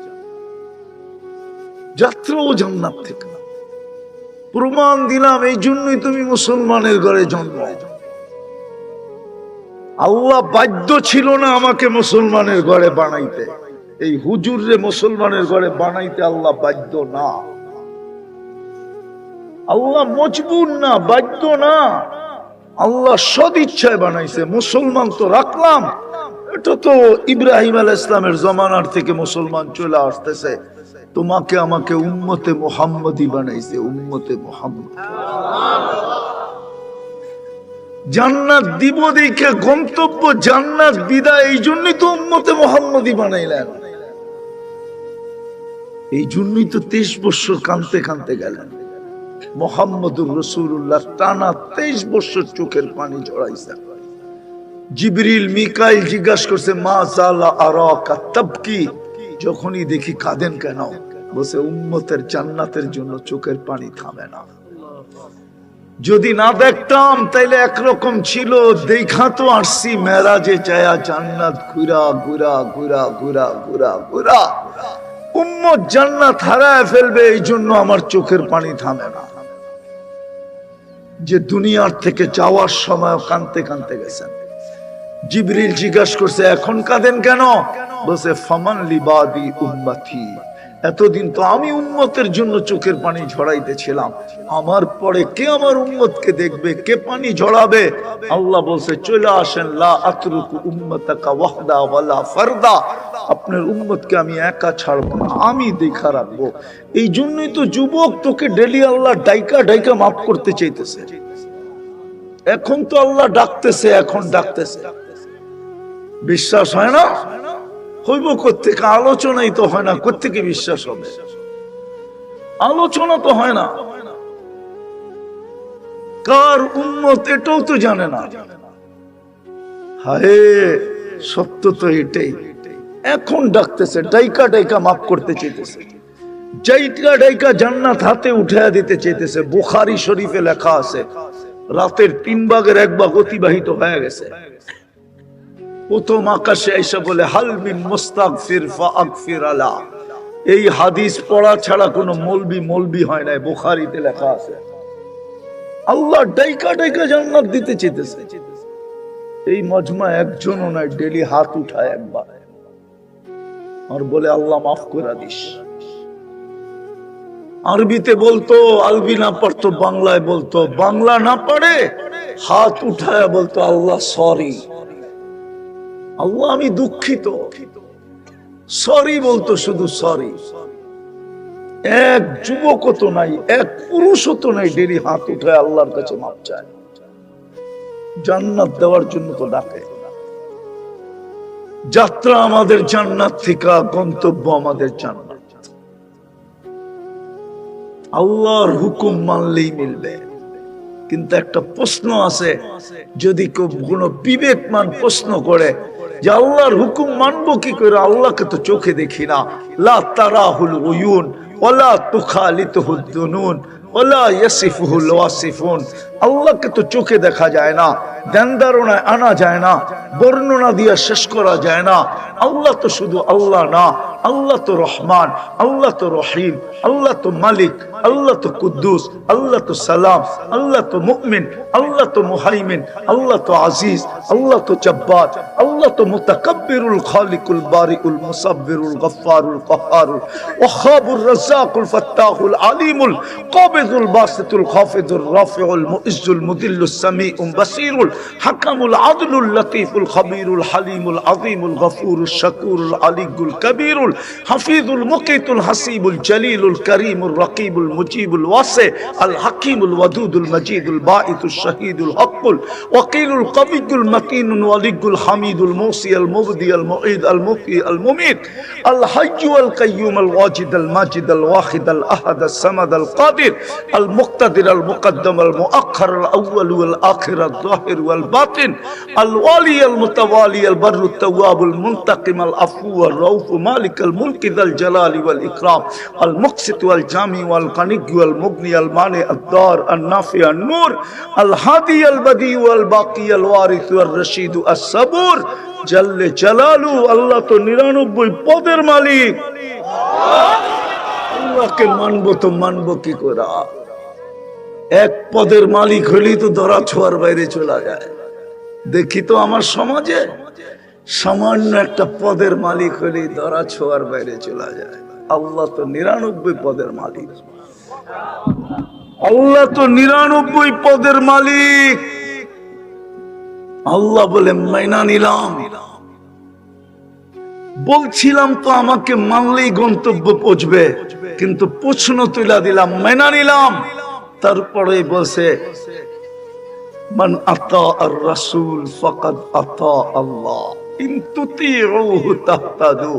Speaker 1: যাত্রাও জান্নাত থেকে। প্রমাণ দিলাম, এই জন্যই তুমি মুসলমানের ঘরে জন্ম। আল্লাহ বাধ্য ছিল না আমাকে মুসলমানের ঘরে বানাইতে, এই হুজুরে মুসলমানের ঘরে বানাইতে আল্লাহ বাধ্য না। আল্লাহ মজবুর না, বাধ্য না, আল্লাহ সদ ইচ্ছায় বানাইছে। মুসলমান তো রাখলাম, এটা তো ইব্রাহিম আলাইহিস সালামের জমানার থেকে মুসলমান চলে আসতেছে। তোমাকে আমাকে উম্মতে মুহাম্মদী বানাইছে, উম্মতে মুহাম্মদ। জান্নাত দিব দেখে গন্তব্য জান্নাত বিদায়, এই জন্যই তো উম্মতে মুহাম্মদী বানাইলেন। এই জন্যই তো 23 বছর কাঁদতে কাঁদতে গেলেন। মুহাম্মদুর রাসূলুল্লাহ টানা 23 বছর চোখের পানি ঝরাইছে। জিবরিল মিকাইল জিজ্ঞাসা করছে, মা জালা আরাকা তাবকি, যখনই দেখি কাঁদেন কেন? বসে উম্মতের জান্নাতের জন্য চোখের পানি থামে না। যদি না দেখতাম তাইলে একরকম ছিল, দেখা তো আসছি মেরাজে যায়া জান্নাত ঘুরা ঘুরা ঘুরা ঘুরা ঘুরা ঘুরা, উম্মত জান্নাত হারায় ফেলবে, এই জন্য আমার চোখের পানি থামে না। যে দুনিয়ার থেকে যাওয়ার সময় কাঁদতে কাঁদতে গেছেন। জিবরিল জিজ্ঞাসা করছে, এখন কাঁদেন কেন? বলছে, ফামান লিবাদি উম্মতি, এতদিন তো আমি উম্মতের জন্য চোখের পানি ঝরাইতেছিলাম, আমার পরে কে আমার উম্মতকে দেখবে, কে পানি ঝরাবে? আল্লাহ বলছে, চলে আসেন, লা আতরুকু উম্মতাকা ওয়াহদা ওয়ালা ফারদা, আপনার উম্মতকে আমি একা ছাড়বো না, আমি দেখা রাখবো। এই জন্যই তো যুবক, তোকে ডেলি আল্লাহ ডাইকা ডাইকা মাফ করতে চাইতেছে। এখন তো আল্লাহ ডাকতেছে, এখন ডাকতেছে। বিশ্বাস হয় না? হইব কোত্থেকে? আলোচনাই তো হয় না, কোত্থেকে বিশ্বাস হবে? আলোচনা তো হয় না। কার উম্মত এটাও তো জানে না। হায়, সত্য তো এটাই। এখন ডাকতেছে, ডাইকা ডাইকা মাফ করতে চাইতেছে, ডাইকা ডাইকা জান্নাত হাতে উঠাইয়া দিতে চাইতেছে। বুখারী শরীফে লেখা আছে, রাতের 3 ভাগের 1 ভাগ অতিবাহিত হয়ে গেছে। প্রথম আকাশে এসে বলে, হাল মিন মুস্তাগফির ফাগফির আলা। এই হাদিস পড়া ছাড়া কোনো মৌলবি হয় না, বুখারীতে লেখা আছে। আল্লাহ ডাইকা ডাইকা জান্নাত দিতে চাইতেছে। এই মজমা একজনও নাই ডেলি হাত উঠায় একবার আর বলে আল্লাহ মাফ করে দিস। আরবিতে বলতো, আরবি না পারতো বাংলায় বলতো, বাংলা না পারে হাত উঠায় বলতো আল্লাহ সরি, আল্লাহ আমি দুঃখিত, সরি বলতো, শুধু সরি। এক যুবকও তো নাই, এক পুরুষও তো নাই ডেলি হাত উঠায় আল্লাহর কাছে মাপ চায়। জান্নাত দেওয়ার জন্য তো ডাকে। যাত্রা আমাদের জান্নাত থেকে, গন্তব্য আমাদের জান্নাত। আল্লাহর হুকুম মানলেই মিলবে। কিন্তু একটা প্রশ্ন আছে, যদি কেউ কোনো বিবেকমান প্রশ্ন করে যে আল্লাহর হুকুম মানবো কি করে, আল্লাহকে তো চোখে দেখি না, লা তারাহুল উয়ুন ওয়ালা তুখালিতুহুদ দুনুন ওয়ালা ইয়াসিফুহুল ওয়াসিফুন, আল্লাহকে তো চোখে দেখা যায় না, ধ্যান ধারণায় আনা যায় না, বর্ণনা দিয়ে শেষ করা যায় না। আল্লাহ তো শুধু আল্লাহ না, আল্লাহ তো রহমান, আল্লাহ তো রহিম, আল্লাহ তো মালিক, আল্লাহ তো কুদ্দুস, আল্লাহ তো সালাম, আল্লাহ তো মুমিন, আল্লাহ তো মুহাইমিন, আল্লাহ তো আজিজ, আল্লাহ তো জব্বার, আল্লাহ তো মুতাকাব্বিরুল খালিকুল বারিউল মুসাব্বিরুল গফফারুল কাহ্হারুল ওয়াহাবুর রাজ্জাকুল ফাত্তাহুল আলিমুল কাবিদুল বাসিতুল খাফিদুর রাফিউল মুইজ্জুল মুদিল্লুস সামিউল বাসিরুল হাকামুল আদলুল লতীফুল খবীরুল হালিমুল আযীমুল গফুরুশ শাকুরুল আলিয়ুল কবীরুল হাফিজুল মুকিতুল হাসিবুল জলিলুল করিমুল রকিবুল মুজিবুল ওয়াসি আল হাকিমুল ওয়াদুদুল মজিদুল বাঈতুশ শাহীদুল হকুল ওয়াকিলুল কবিয়ুল মতিনুল ওয়ালিয়ুল হামিদুল মুসি আল মুবদি আল মুঈদ আল মুফি আল মুমিত আল হায়্যু আল কাইয়্যুম আল ওয়াজিদ আল মাজিদ আল ওয়াহিদ আল আহাদ আল সামাদ আল কাদির আল মুক্তাদির আল মুকদ্দম আল মুআখ্খার আল আউয়াল ওয়াল আখির আল যাহির ওয়াল বাতিন আল ওয়ালি আল মুতাওয়ালি আল বাররু তাওয়াবুল মুনতাকিম আল আফু ওয়াল রাউফ মালিক আল মুলক যাল জালালি ওয়াল ইকরাম আল মুকসিত ওয়াল জামি ওয়াল কানিক ওয়াল মুগনি আল মানি আদ দার আল নাফি আল নূর আল হাদি আল বদি ওয়াল বাকি আল ওয়ারিস ওয়াল রশিদ আস সাবুর জাল্লে জালালু। আল্লাহ তো 99 পদের মালিক। আল্লাহকে মানবো তো মানবো কি করে? এক পদের মালিক হলেই তো ধরা ছোঁয়ার বাইরে চলে যায়। দেখি তো আমার সমাজে সামান্য একটা পদের মালিক হলেই ধরা ছোঁয়ার বাইরে চলে যায়। আল্লাহ তো 99 পদের মালিক। আল্লাহ তো 99 পদের মালিক। আল্লাহ বলে মাইনা নিলাম, বলছিলাম তো আমাকে মানলেই গন্তব্য পৌঁছবে, কিন্তু প্রশ্ন তুলে দিলাম, মাইনা নিলাম। তারপরে বলছে মান আতা আর রাসূল ফাকাদ আতা আল্লাহ ইন তুতিউহু তাহতাদু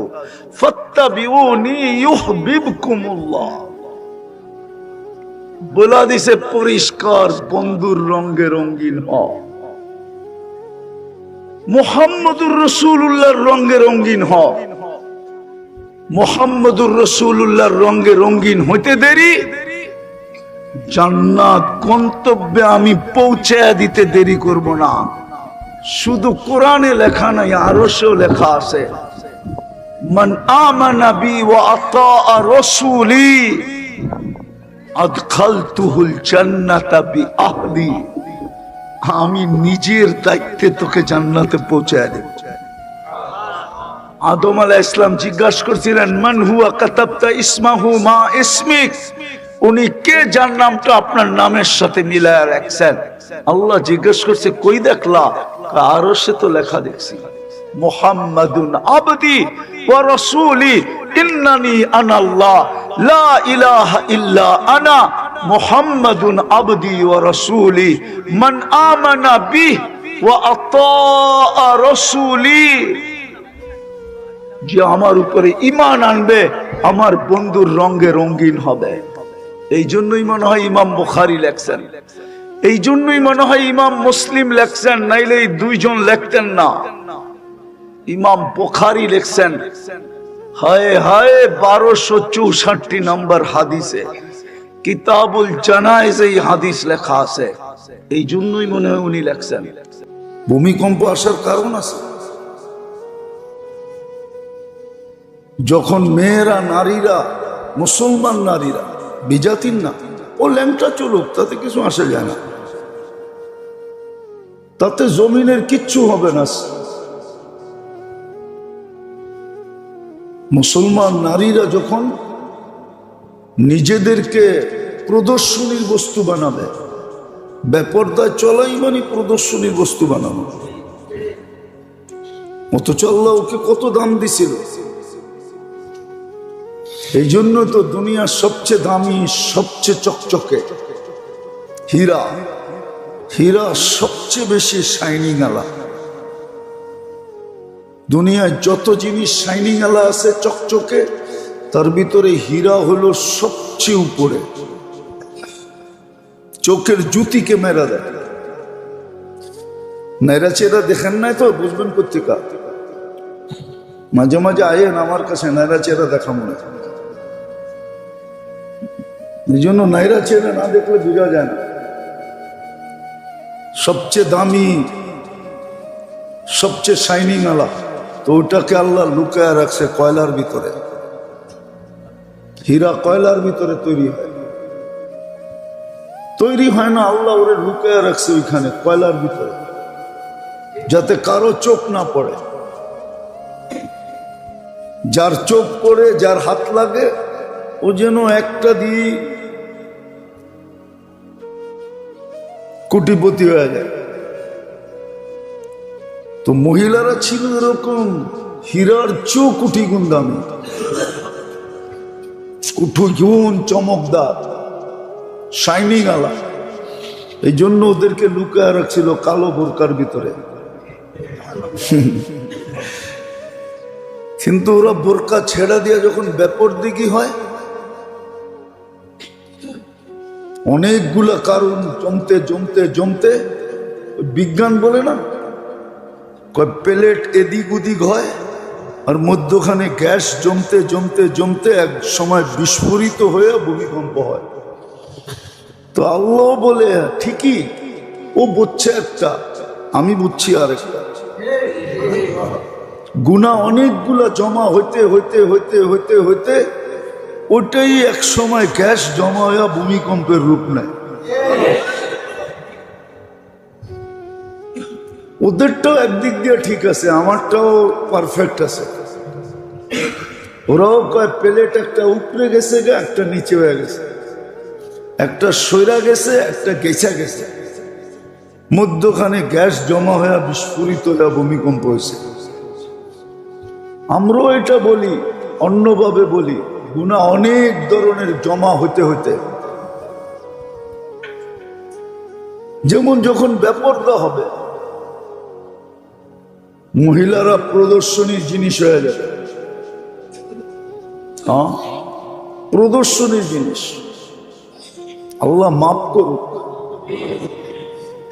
Speaker 1: ফাত্তাবিউনি ইউহিব্বুকুমুল্লাহ। বলা দিছে পরিষ্কার, বন্ধুর রঙে রঙিন হও, মুহাম্মদুর রাসূলুল্লাহর রঙে রঙিন হও। মুহাম্মদুর রাসূলুল্লাহর রঙে রঙিন হইতে দেরি, জান্নাত গন্তব্যে আমি পৌঁছায় দিতে দেরি করব না। শুধু কোরআনে লেখা নাই, আরশেও লেখা আছে, মান আমানা বি ওয়া আতা রাসূলি আদখালতুহুল জান্নাতা বিআহদি। আমি নিজের দায়িত্বে তোকে জান্নাতে পৌঁছায় দেব। আদম আলাইহিস সালাম জিজ্ঞাসা করছিলেন মান হুয়া কাতাবতা ইসমাহু মা ইসমিক, উনি কে যার নামটা আপনার নামের সাথে মিলায়া রাখছেন? আল্লাহ জিজ্ঞেস করছে কই দেখলা? আরশে তো লেখা দেখছি, মুহাম্মাদুন আবদি ওয়া রাসূলি ইন্নানি আনাল্লাহ লা ইলাহা ইল্লা আনা মুহাম্মাদুন আবদি ওয়া রাসূলি মান আমানা বিহি ওয়া আতা রাসূলি। যে আমার উপরে ঈমান আনবে আমার বন্ধুর রঙে রঙিন হবে। এই জন্যই মনে হয় ইমাম বুখারী লেখছেন, এই জন্যই মনে হয় ইমাম মুসলিম লেখছেন, নাইলে এই দুইজন লেখতেন না। ইমাম বুখারী লেখছেন হায় হায় 1264 নম্বর হাদিসে কিতাবুল জানায়েজে এই হাদিস লেখা আছে। এই জন্যই মনে হয় উনি লেখছেন। ভূমিকম্প আসার কারণ আছে। যখন মেয়েরা, নারীরা, মুসলমান নারীরা, বিজাতির না, ও ল্যাংটা চলুক, তাতে কিছু আসে যায় না, তাতে জমিনের কিচ্ছু হবে না। মুসলমান নারীরা যখন নিজেদেরকে প্রদর্শনীর বস্তু বানাবে, বেপরদায় চলাই মানে প্রদর্শনীর বস্তু বানানো, অথচ আল্লাহ ওকে কত দাম দিছিল। এই জন্য তো দুনিয়ার সবচেয়ে দামি, সবচেয়ে চকচকে হীরা, হীরা সবচেয়ে বেশি শাইনিং আলা। দুনিয়ায় যত জিনিস শাইনিং আলা আছে চকচকে, তার ভিতরে হীরা হলো সবচেয়ে উপরে। চোখের জুতিকে মেরা দেয়। নাইরা চেরা দেখেন নাই তো বুঝবেন পত্রিকা, মাঝে মাঝে আয়েন আমার কাছে, নাইরা চেরা দেখা মনে হয়। এই জন্য নাইরা চেরা না দেখলে বোঝা যায় না। সবচেয়ে দামি, সবচেয়ে শাইনিং আলা, তো ওটাকে আল্লাহ লুকায় রাখছে কয়লার ভিতরে। হীরা কয়লার ভিতরে তৈরি হয়, তৈরি হয় না, আল্লাহ ওরে লুকায় রাখছে ওইখানে কয়লার ভিতরে, যাতে কারো চোখ না পড়ে। যার চোখ পড়ে, যার হাত লাগে, ও যেন একটা দিয়ে কোটিপতি হয়ে যায়। তো মহিলারা ছিল এরকম, হীরার চেয়েও কোটি গুণ দামি, কোটি গুণ চমকদার, শাইনিং আলা। এই জন্য ওদেরকে লুকায় রাখছিল কালো বোরকার ভিতরে। কিন্তু ওরা বোরকা ছেড়া দিয়ে যখন বেপরদিগি হয়, অনেকগুলা কারণ জমতে জমতে জমতে, বিজ্ঞান বলে না, প্লেট এদিক ওদিক হয়, আর মধ্যখানে গ্যাস জমতে জমতে জমতে এক সময় বিস্ফোরিত হয়ে ভূমিকম্প হয়। তো আল্লাহ বলে ঠিকই, ও বুঝছে একটা, আমি বুঝছি আরেকটা। গুনাহ অনেকগুলা জমা হইতে হইতে হইতে হইতে হইতে ওটাই এক সময় গ্যাস জমা হয়ে ভূমিকম্পের রূপ নেয়। ওদেরটাও একদিক দিয়ে ঠিক আছে, আমারটাও পারফেক্ট আছে। ওরাও কয় প্লেট একটা উপরে গেছে, একটা নিচে হয়ে গেছে, একটা সইরা গেছে, একটা গেছা গেছে, মধ্যখানে গ্যাস জমা হয়ে বিস্ফোরিত হয়ে ভূমিকম্প হয়েছে। আমরাও এটা বলি, অন্যভাবে বলি, গুনাহ অনেক ধরনের জমা হইতে হইতে, যেমন যখন বেপরদা হবে, মহিলারা প্রদর্শনীর জিনিস হয়ে যাবে। হ্যাঁ, প্রদর্শনীর জিনিস। আল্লাহ মাফ করুক,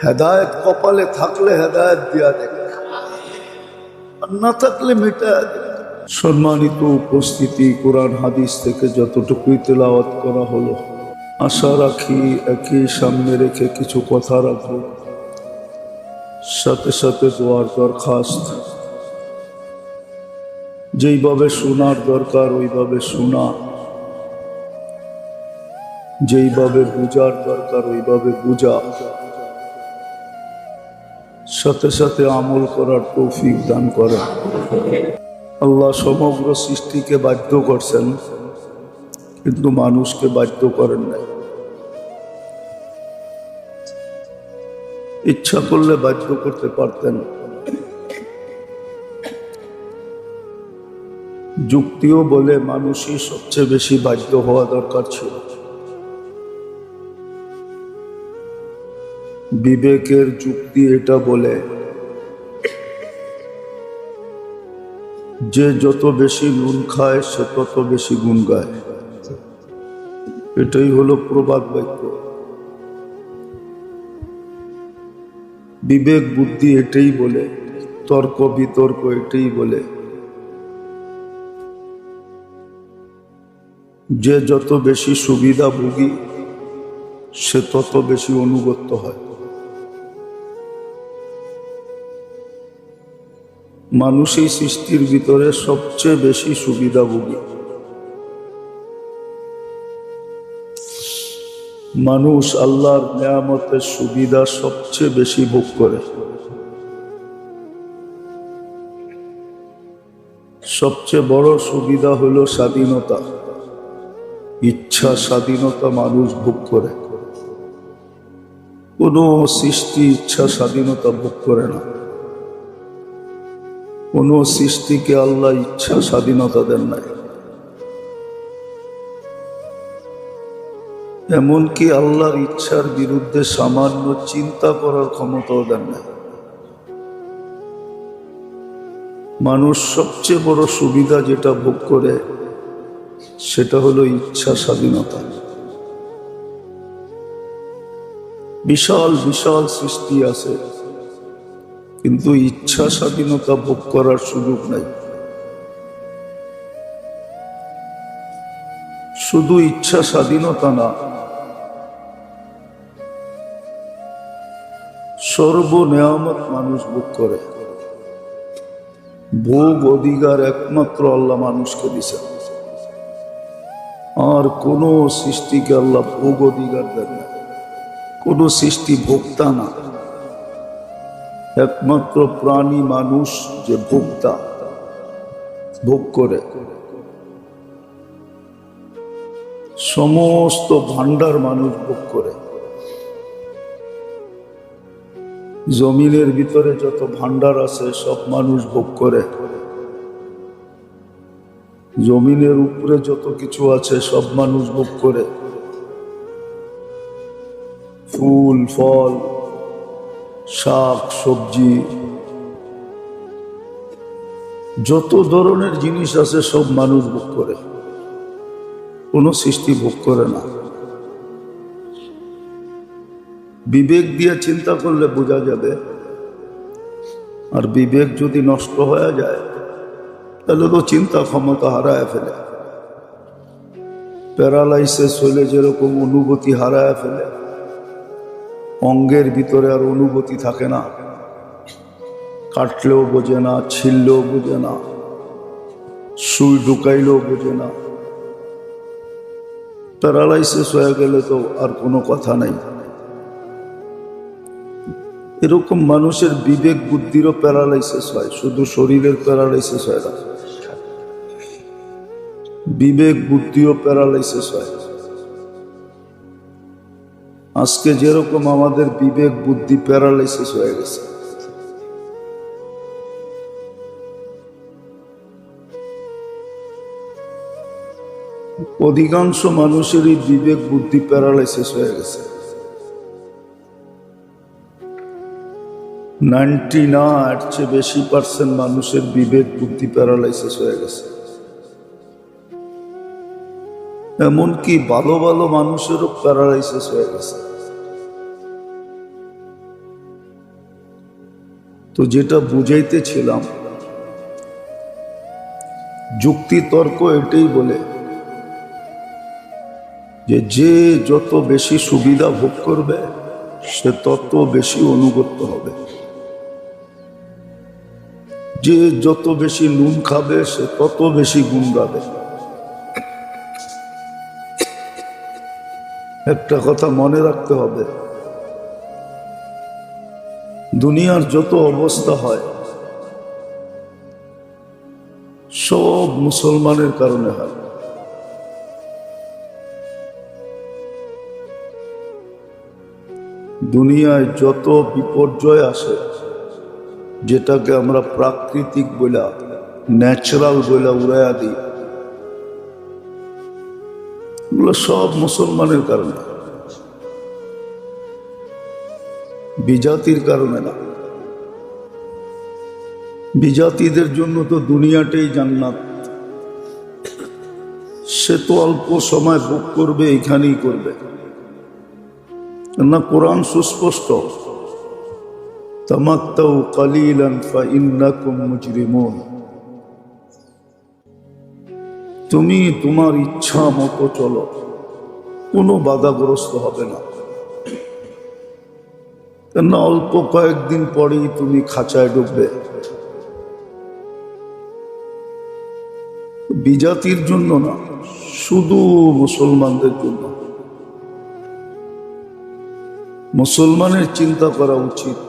Speaker 1: হেদায়েত কপালে থাকলে হেদায়েত দিয়া দেখ, আর না থাকলে মিটা দেখ। সম্মানিত উপস্থিতি, কোরআন হাদিস থেকে যতটুকুই তেলাওয়াত করা হলো, আশা রাখি একই সামনে রেখে কিছু কথা রাখবো, সাথে সাথে দোয়ার দরখাস্ত। যেইভাবে শোনার দরকার ওইভাবে শোনা, যেইভাবে বুঝার দরকার ওইভাবে বুঝা, সাথে সাথে আমল করার তৌফিক দান করেন। আল্লাহ সমগ্র সৃষ্টিকে বাধ্য করছেন, কিন্তু মানুষকে বাধ্য করেন নাই। ইচ্ছা করলে বাধ্য করতে পারতেন। যুক্তিও বলে মানুষই সবচেয়ে বেশি বাধ্য হওয়া দরকার ছিল। বিবেকের যুক্তি এটা বলে যে যত বেশি নুন খায় সে তত বেশি গুণ গায়। এটাই হলো প্রবাদ বাক্য। বিবেক বুদ্ধি এটাই বলে, তর্ক বিতর্ক এটাই বলে যে যত বেশি সুবিধাভোগী সে তত বেশি অনুগত হয়। মানুষ এই সৃষ্টির ভিতরে সবচেয়ে বেশি সুবিধাভোগী। মানুষ আল্লাহর নিয়ামতের সুবিধা সবচেয়ে বেশি ভোগ করে। সবচেয়ে বড় সুবিধা হলো স্বাধীনতা। ইচ্ছা স্বাধীনতা মানুষ ভোগ করে। কোনো সৃষ্টি ইচ্ছা স্বাধীনতা ভোগ করে না। কোনো সৃষ্টিকে আল্লাহ ইচ্ছা স্বাধীনতা দেন নাই। এমনকি আল্লাহর ইচ্ছার বিরুদ্ধে সামান্য চিন্তা করার ক্ষমতাও দেন নাই। মানুষ সবচেয়ে বড় সুবিধা যেটা ভোগ করে সেটা হলো ইচ্ছা স্বাধীনতা। বিশাল বিশাল সৃষ্টি আছে, কিন্তু ইচ্ছা স্বাধীনতা ভোগ করার সুযোগ নাই। শুধু ইচ্ছা স্বাধীনতা না, সর্ব নেয়ামত মানুষ ভোগ করে। ভোগ অধিকার একমাত্র আল্লাহ মানুষকে দিয়েছেন। আর কোন সৃষ্টিকে আল্লাহ ভোগ অধিকার দেন না। কোন সৃষ্টি ভোক্তা না। একমাত্র প্রাণী মানুষ যে ভোক্তা, ভোগ করে। সমস্ত ভান্ডার মানুষ ভোগ করে। জমিনের ভিতরে যত ভান্ডার আছে সব মানুষ ভোগ করে। জমিনের উপরে যত কিছু আছে সব মানুষ ভোগ করে। ফুল ফল, শাক সবজি, যত ধরনের জিনিস আছে সব মানুষ ভোগ করে। কোনো সৃষ্টি ভোগ করে না। বিবেক দিয়ে চিন্তা করলে বোঝা যাবে। আর বিবেক যদি নষ্ট হয়ে যায় তাহলে তো চিন্তা ক্ষমতা হারায় ফেলে। প্যারালাইসিস হলে যেরকম অনুভূতি হারায় ফেলে, অঙ্গের ভিতরে আর অনুভূতি থাকে না। কাটলেও বোঝে না, ছিললেও বোঝে না, সুই ঢুকাইলেও বোঝে না। প্যারালাইসিস হয়ে গেলে তো আর কোনো কথা নাই। এরকম মানুষের বিবেক বুদ্ধিরও প্যারালাইসিস হয়, শুধু শরীরের প্যারালাইসিস হয় না, বিবেক বুদ্ধিও প্যারালাইসিস হয়। আজকে যেরকম আমাদের বিবেক বুদ্ধি প্যারালাইসিস হয়ে গেছে। অধিকাংশ মানুষেরই বিবেক বুদ্ধি প্যারালাইসিস হয়ে গেছে। 99% মানুষের বিবেক বুদ্ধি প্যারালাইসিস হয়ে গেছে। এমনকি ভালো ভালো মানুষেরও প্যারালাইসিস হয়ে গেছে। তো যেটা বুঝাইতেছিলাম, যুক্তি তর্ক এটাই বলে যে যত বেশি সুবিধা ভোগ করবে সে তত বেশি অনুগত হবে। যে যত বেশি নুন খাবে সে তত বেশি গুণ গাবে। একটা কথা মনে রাখতে হবে, দুনিয়ার যত অবস্থা হয় সব মুসলমানের কারণে হয়। দুনিয়ায় যত বিপর্যয় আসে, যেটাকে আমরা প্রাকৃতিক বলা, ন্যাচারাল বলা উড়াইয়া দিই, এগুলো সব মুসলমানের কারণে, বিজাতির কারণে না। বিজাতিদের জন্য তো দুনিয়াটাই জান্নাত। সে তো অল্প সময় ভোগ করবে, এখানেই করবে না। কোরআন সুস্পষ্ট, তামাত্তাউ কালিলান ফাইন্নাকুম মুজরিমুন। তুমি তোমার ইচ্ছা মতো চলো, কোনো বাধাগ্রস্ত হবে না। কেননা অল্প কয়েকদিন পরেই তুমি খাঁচায় ডুববে। বিজাতির জন্য না, শুধু মুসলমানদের জন্য। মুসলমানের চিন্তা করা উচিত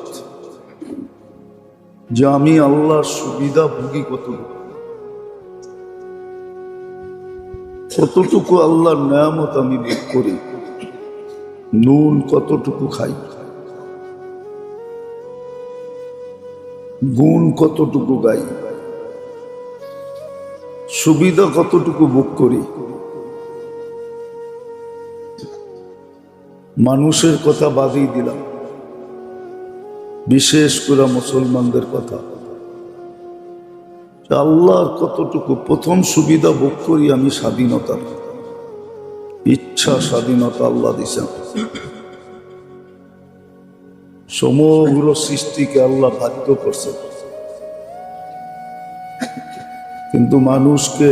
Speaker 1: যে আমি আল্লাহর সুবিধা ভোগী কতটুকু আল্লাহর নেয়ামত আমি ভোগ করি, নুন কতটুকু খাই, গুণ কতটুকু গাই, সুবিধা কতটুকু ভোগ করি। মানুষের কথা বাদই দিলাম, বিশেষ করে মুসলমানদের কথা। আল্লাহর কতটুকু প্রথম সুবিধা ভোগ করি আমি স্বাধীনতা, ইচ্ছা স্বাধীনতা আল্লাহ দিছেন। সমগ্র সৃষ্টিকে আল্লাহ বাধ্য করছেন, কিন্তু মানুষকে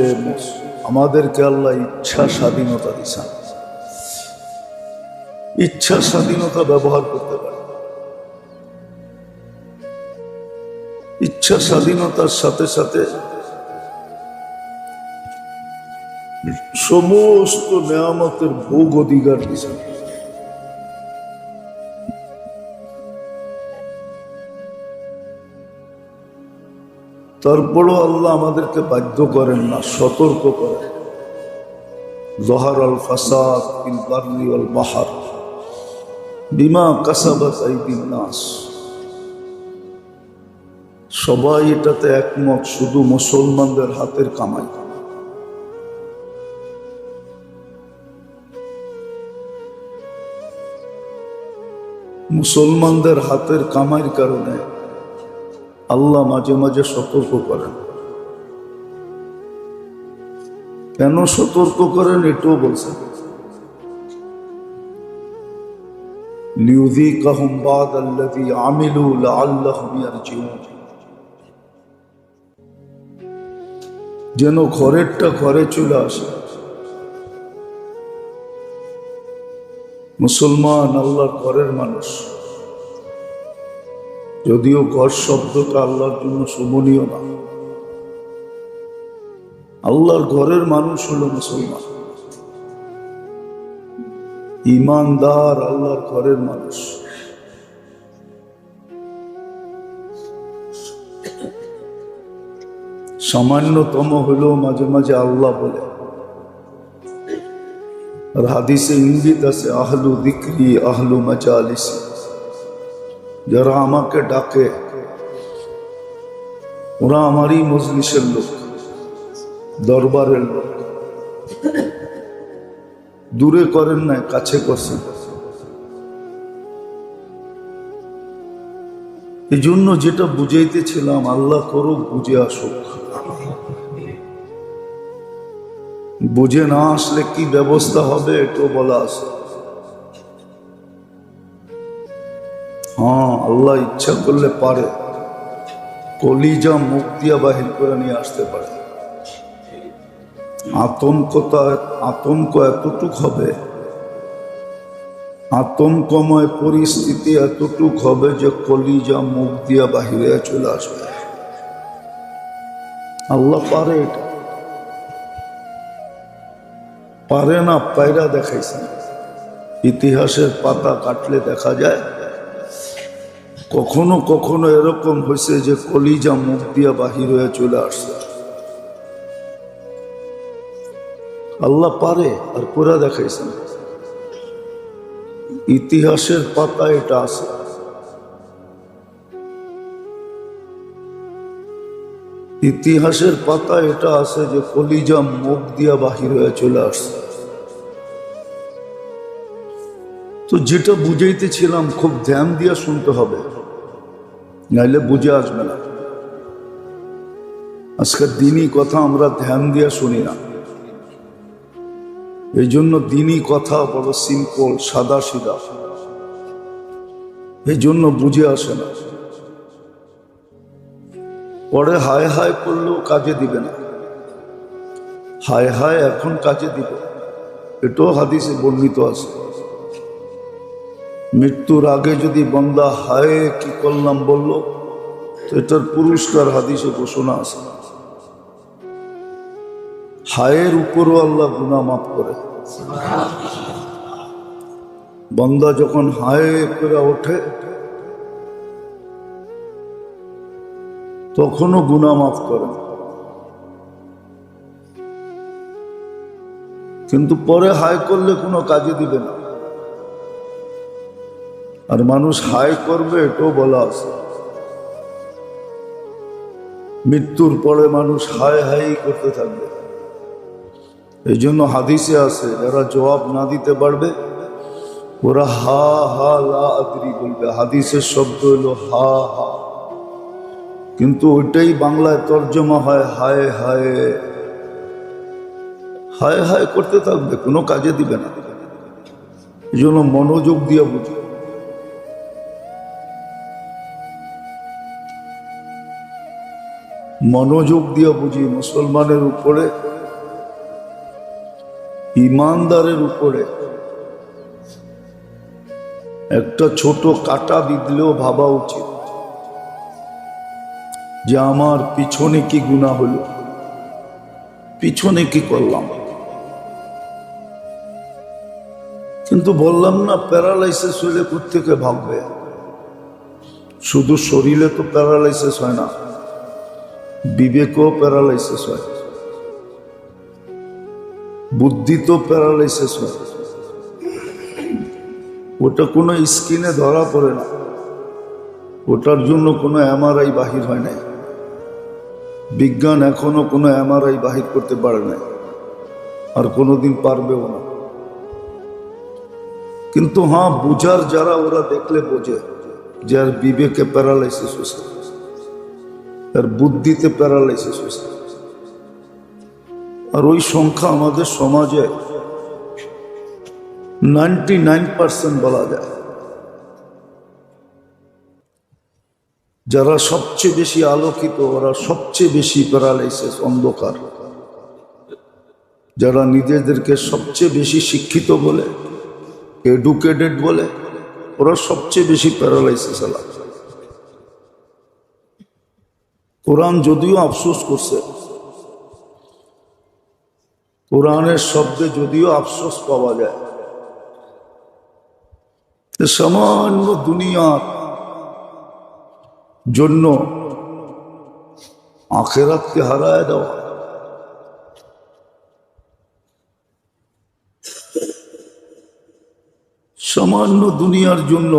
Speaker 1: আমাদেরকে আল্লাহ ইচ্ছা স্বাধীনতা দিছেন। ইচ্ছা স্বাধীনতা ব্যবহার করতে পারে। ইচ্ছা স্বাধীনতার সাথে সাথে সমস্ত নেয়ামতের ভোগ অধিকার দিয়েছেন। তারপরও আল্লাহ আমাদেরকে বাধ্য করেন না, সতর্ক করেন। যহারাল ফাসাদ ফিল বাররি ওয়াল বাহর বিমা কাসাবাত আইদিন নাস। সবাই এটাতে একমত, শুধু মুসলমানদের হাতের কামাই। মুসলমানদের হাতের কামাইয়ের কারণে আল্লাহ মাঝে মাঝে সতর্ক করেন। কেন সতর্ক করেন এটাও বলছেন, লিউযীকাহুম বা'দাল্লাযী আমিলু লাআল্লাহুম ইয়ারজিউন। যেন ঘরেরটা ঘরে চলে আসে। মুসলমান আল্লাহর ঘরের মানুষ, যদিও ঘর শব্দটা আল্লাহর জন্য শোভনীয় না। আল্লাহর ঘরের মানুষ হলো মুসলমান, ঈমানদার আল্লাহর ঘরের মানুষ। সামান্যতম হলেও মাঝে মাঝে আল্লাহ বলে। আর হাদিসে ইঙ্গিত আছে, আহলু যিকরি আহলু মাজালিসি। যারা আমাকে ডাকে ওরা আমারই মজলিসের লোক, দরবারের লোক। দূরে করেন না, কাছে করছেন। এই জন্য যেটা বুঝাইতেছিলাম, আল্লাহ করুক বুঝে আসুক। বুঝে না আসলে কি ব্যবস্থা হবে এটাও বলা আছে। হ্যাঁ, আল্লাহ ইচ্ছা করলে পারে, কলিজা মুখ দিয়া বাহির করে নিয়ে আসতে পারে। আতঙ্ক এতটুক হবে, আতঙ্কময় পরিস্থিতি এতটুক হবে যে কলিজা মুখ দিয়া বাহিরে চলে আসবে। আল্লাহ পারে, এটা পারে না পায়রা দেখাইছেন। ইতিহাসের পাতা কাটলে দেখা যায় কখনো কখনো এরকম হয়েছে যে কলিজা মুখ দিয়া বাহির হয়ে চলে আসছে। আল্লাহ পারে, আর পুরা দেখাইছেন। ইতিহাসের পাতা এটা আছে। ইতিহাসের পাতা এটা আছে যে কলিজা মুখ দিয়া বাহির হয়ে চলে আসছে। তো যেটা বুঝাইতেছিলাম খুব ধ্যান দিয়া শুনতে হবে, নাইলে বুঝে আসবে না। আজকের দিনই কথা আমরা ধ্যান দিয়া শুনি না। এই জন্য দিনই কথা বড় সিম্পল, সাদা সিধা, এই জন্য বুঝে আসে না। পরে হায় হায় করলেও কাজে দিবে না। হায় হায় এখন কাজে দিবে, এটাও হাদিসে বর্ণিত আছে। মৃত্যুর আগে যদি বান্দা হায় কি করলাম বলল, তো এটার পুরস্কার হাদিসে ঘোষণা আছে। হায়ের উপরও আল্লাহ গুনাহ মাফ করে। বান্দা যখন হায় করে ওঠে তখনও গুনাহ মাফ করে, কিন্তু পরে হায় করলে কোনো কাজে দিবে না। আর মানুষ হায় করবে এটাও বলা আছে, মৃত্যুর পরে মানুষ হায় হাই করতে থাকবে। এই জন্য হাদিসে আছে যারা জবাব না দিতে পারবে ওরা হা হা লা আদরি বলবে। হাদিসের শব্দ হলো হা হা, কিন্তু ওইটাই বাংলায় তর্জমা হয় হায় হায়। হায় হায় করতে থাকবে, কোনো কাজে দিবে না। এই জন্য মনোযোগ দিয়ে বুঝো, মনোযোগ দিয়ে বুঝি। মুসলমানের উপরে, ইমানদারের উপরে একটা ছোট কাটা বিঁধলেও ভাবা উচিত যে আমার পিছনে কি গুনাহ হলো, পিছনে কি করলাম। কিন্তু বললাম না, প্যারালাইসিস হলে কোত্থেকে ভাববে। শুধু শরীরে তো প্যারালাইসিস হয় না, বিবেকও প্যারালাইসিস হয়, বুদ্ধি তো প্যারালাইসিস হয়। ওটা কোনো স্ক্রিনে ধরা পড়ে না, ওটার জন্য কোনো এমআরআই বাহির হয় নাই। বিজ্ঞান এখনো কোনো এমআরআই বাহির করতে পারে নাই, আর কোনোদিন পারবেও না। কিন্তু হ্যাঁ, বুঝার যারা, ওরা দেখলে বোঝে যে আর বিবেকে প্যারালাইসিস হয়েছে, আর বুদ্ধিতে প্যারালাইসিস হয়েছে। আর ওই সংখ্যা আমাদের সমাজে 99% বলা যায়। যারা সবচেয়ে বেশি আলোকিত ওরা সবচেয়ে বেশি প্যারালাইসিস, অন্ধকার। যারা নিজেদেরকে সবচেয়ে বেশি শিক্ষিত বলে, এডুকেটেড বলে, ওরা সবচেয়ে বেশি প্যারালাইসিস আলা। কোরআন যদিও আফসোস করছে, কোরআনের শব্দে যদিও আফসোস পাওয়া যায়, সামান্য দুনিয়ার জন্য আখিরাতকে হারায় দেওয়া, সামান্য দুনিয়ার জন্য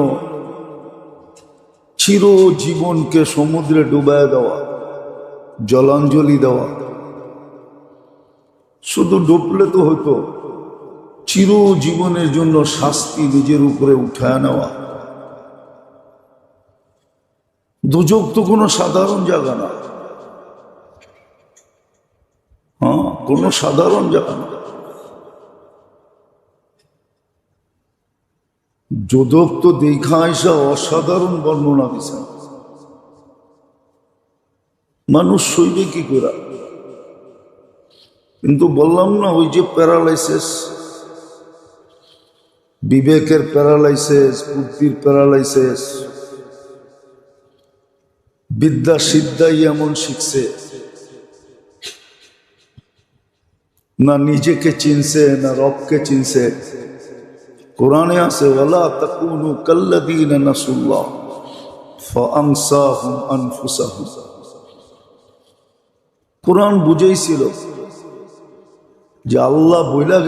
Speaker 1: চিরজীবনকে সমুদ্রে ডুবায় দেওয়া, জলাঞ্জলি দেওয়া। শুধু ডুবলে তো হতো, চিরজীবনের জন্য শাস্তি নিজের উপরে উঠায় নেওয়া। দুজক তো কোনো সাধারণ জায়গা না, হ্যাঁ, কোনো সাধারণ জায়গা না। যোদক তো দেখা আসা অসাধারণ বর্ণনা দিছে। মানুষ সইবে কি করে? কিন্তু বললাম না, ওই যে প্যারালাইসিস, বিবেকের প্যারালাইসিস, বুদ্ধির প্যারালাইসিস। বিদ্যা সিদ্ধাই এমন শিখছে, না নিজেকে চিনছে না রবকে চিনছে। কোরআনে আছে ওয়ালা তাকুনু কাল্লাযীনা নাসুল্লাহ ফাআনসাহুম আনফুসাহুম। কোরআন বুঝাইছিল যে আল্লাহ বইলা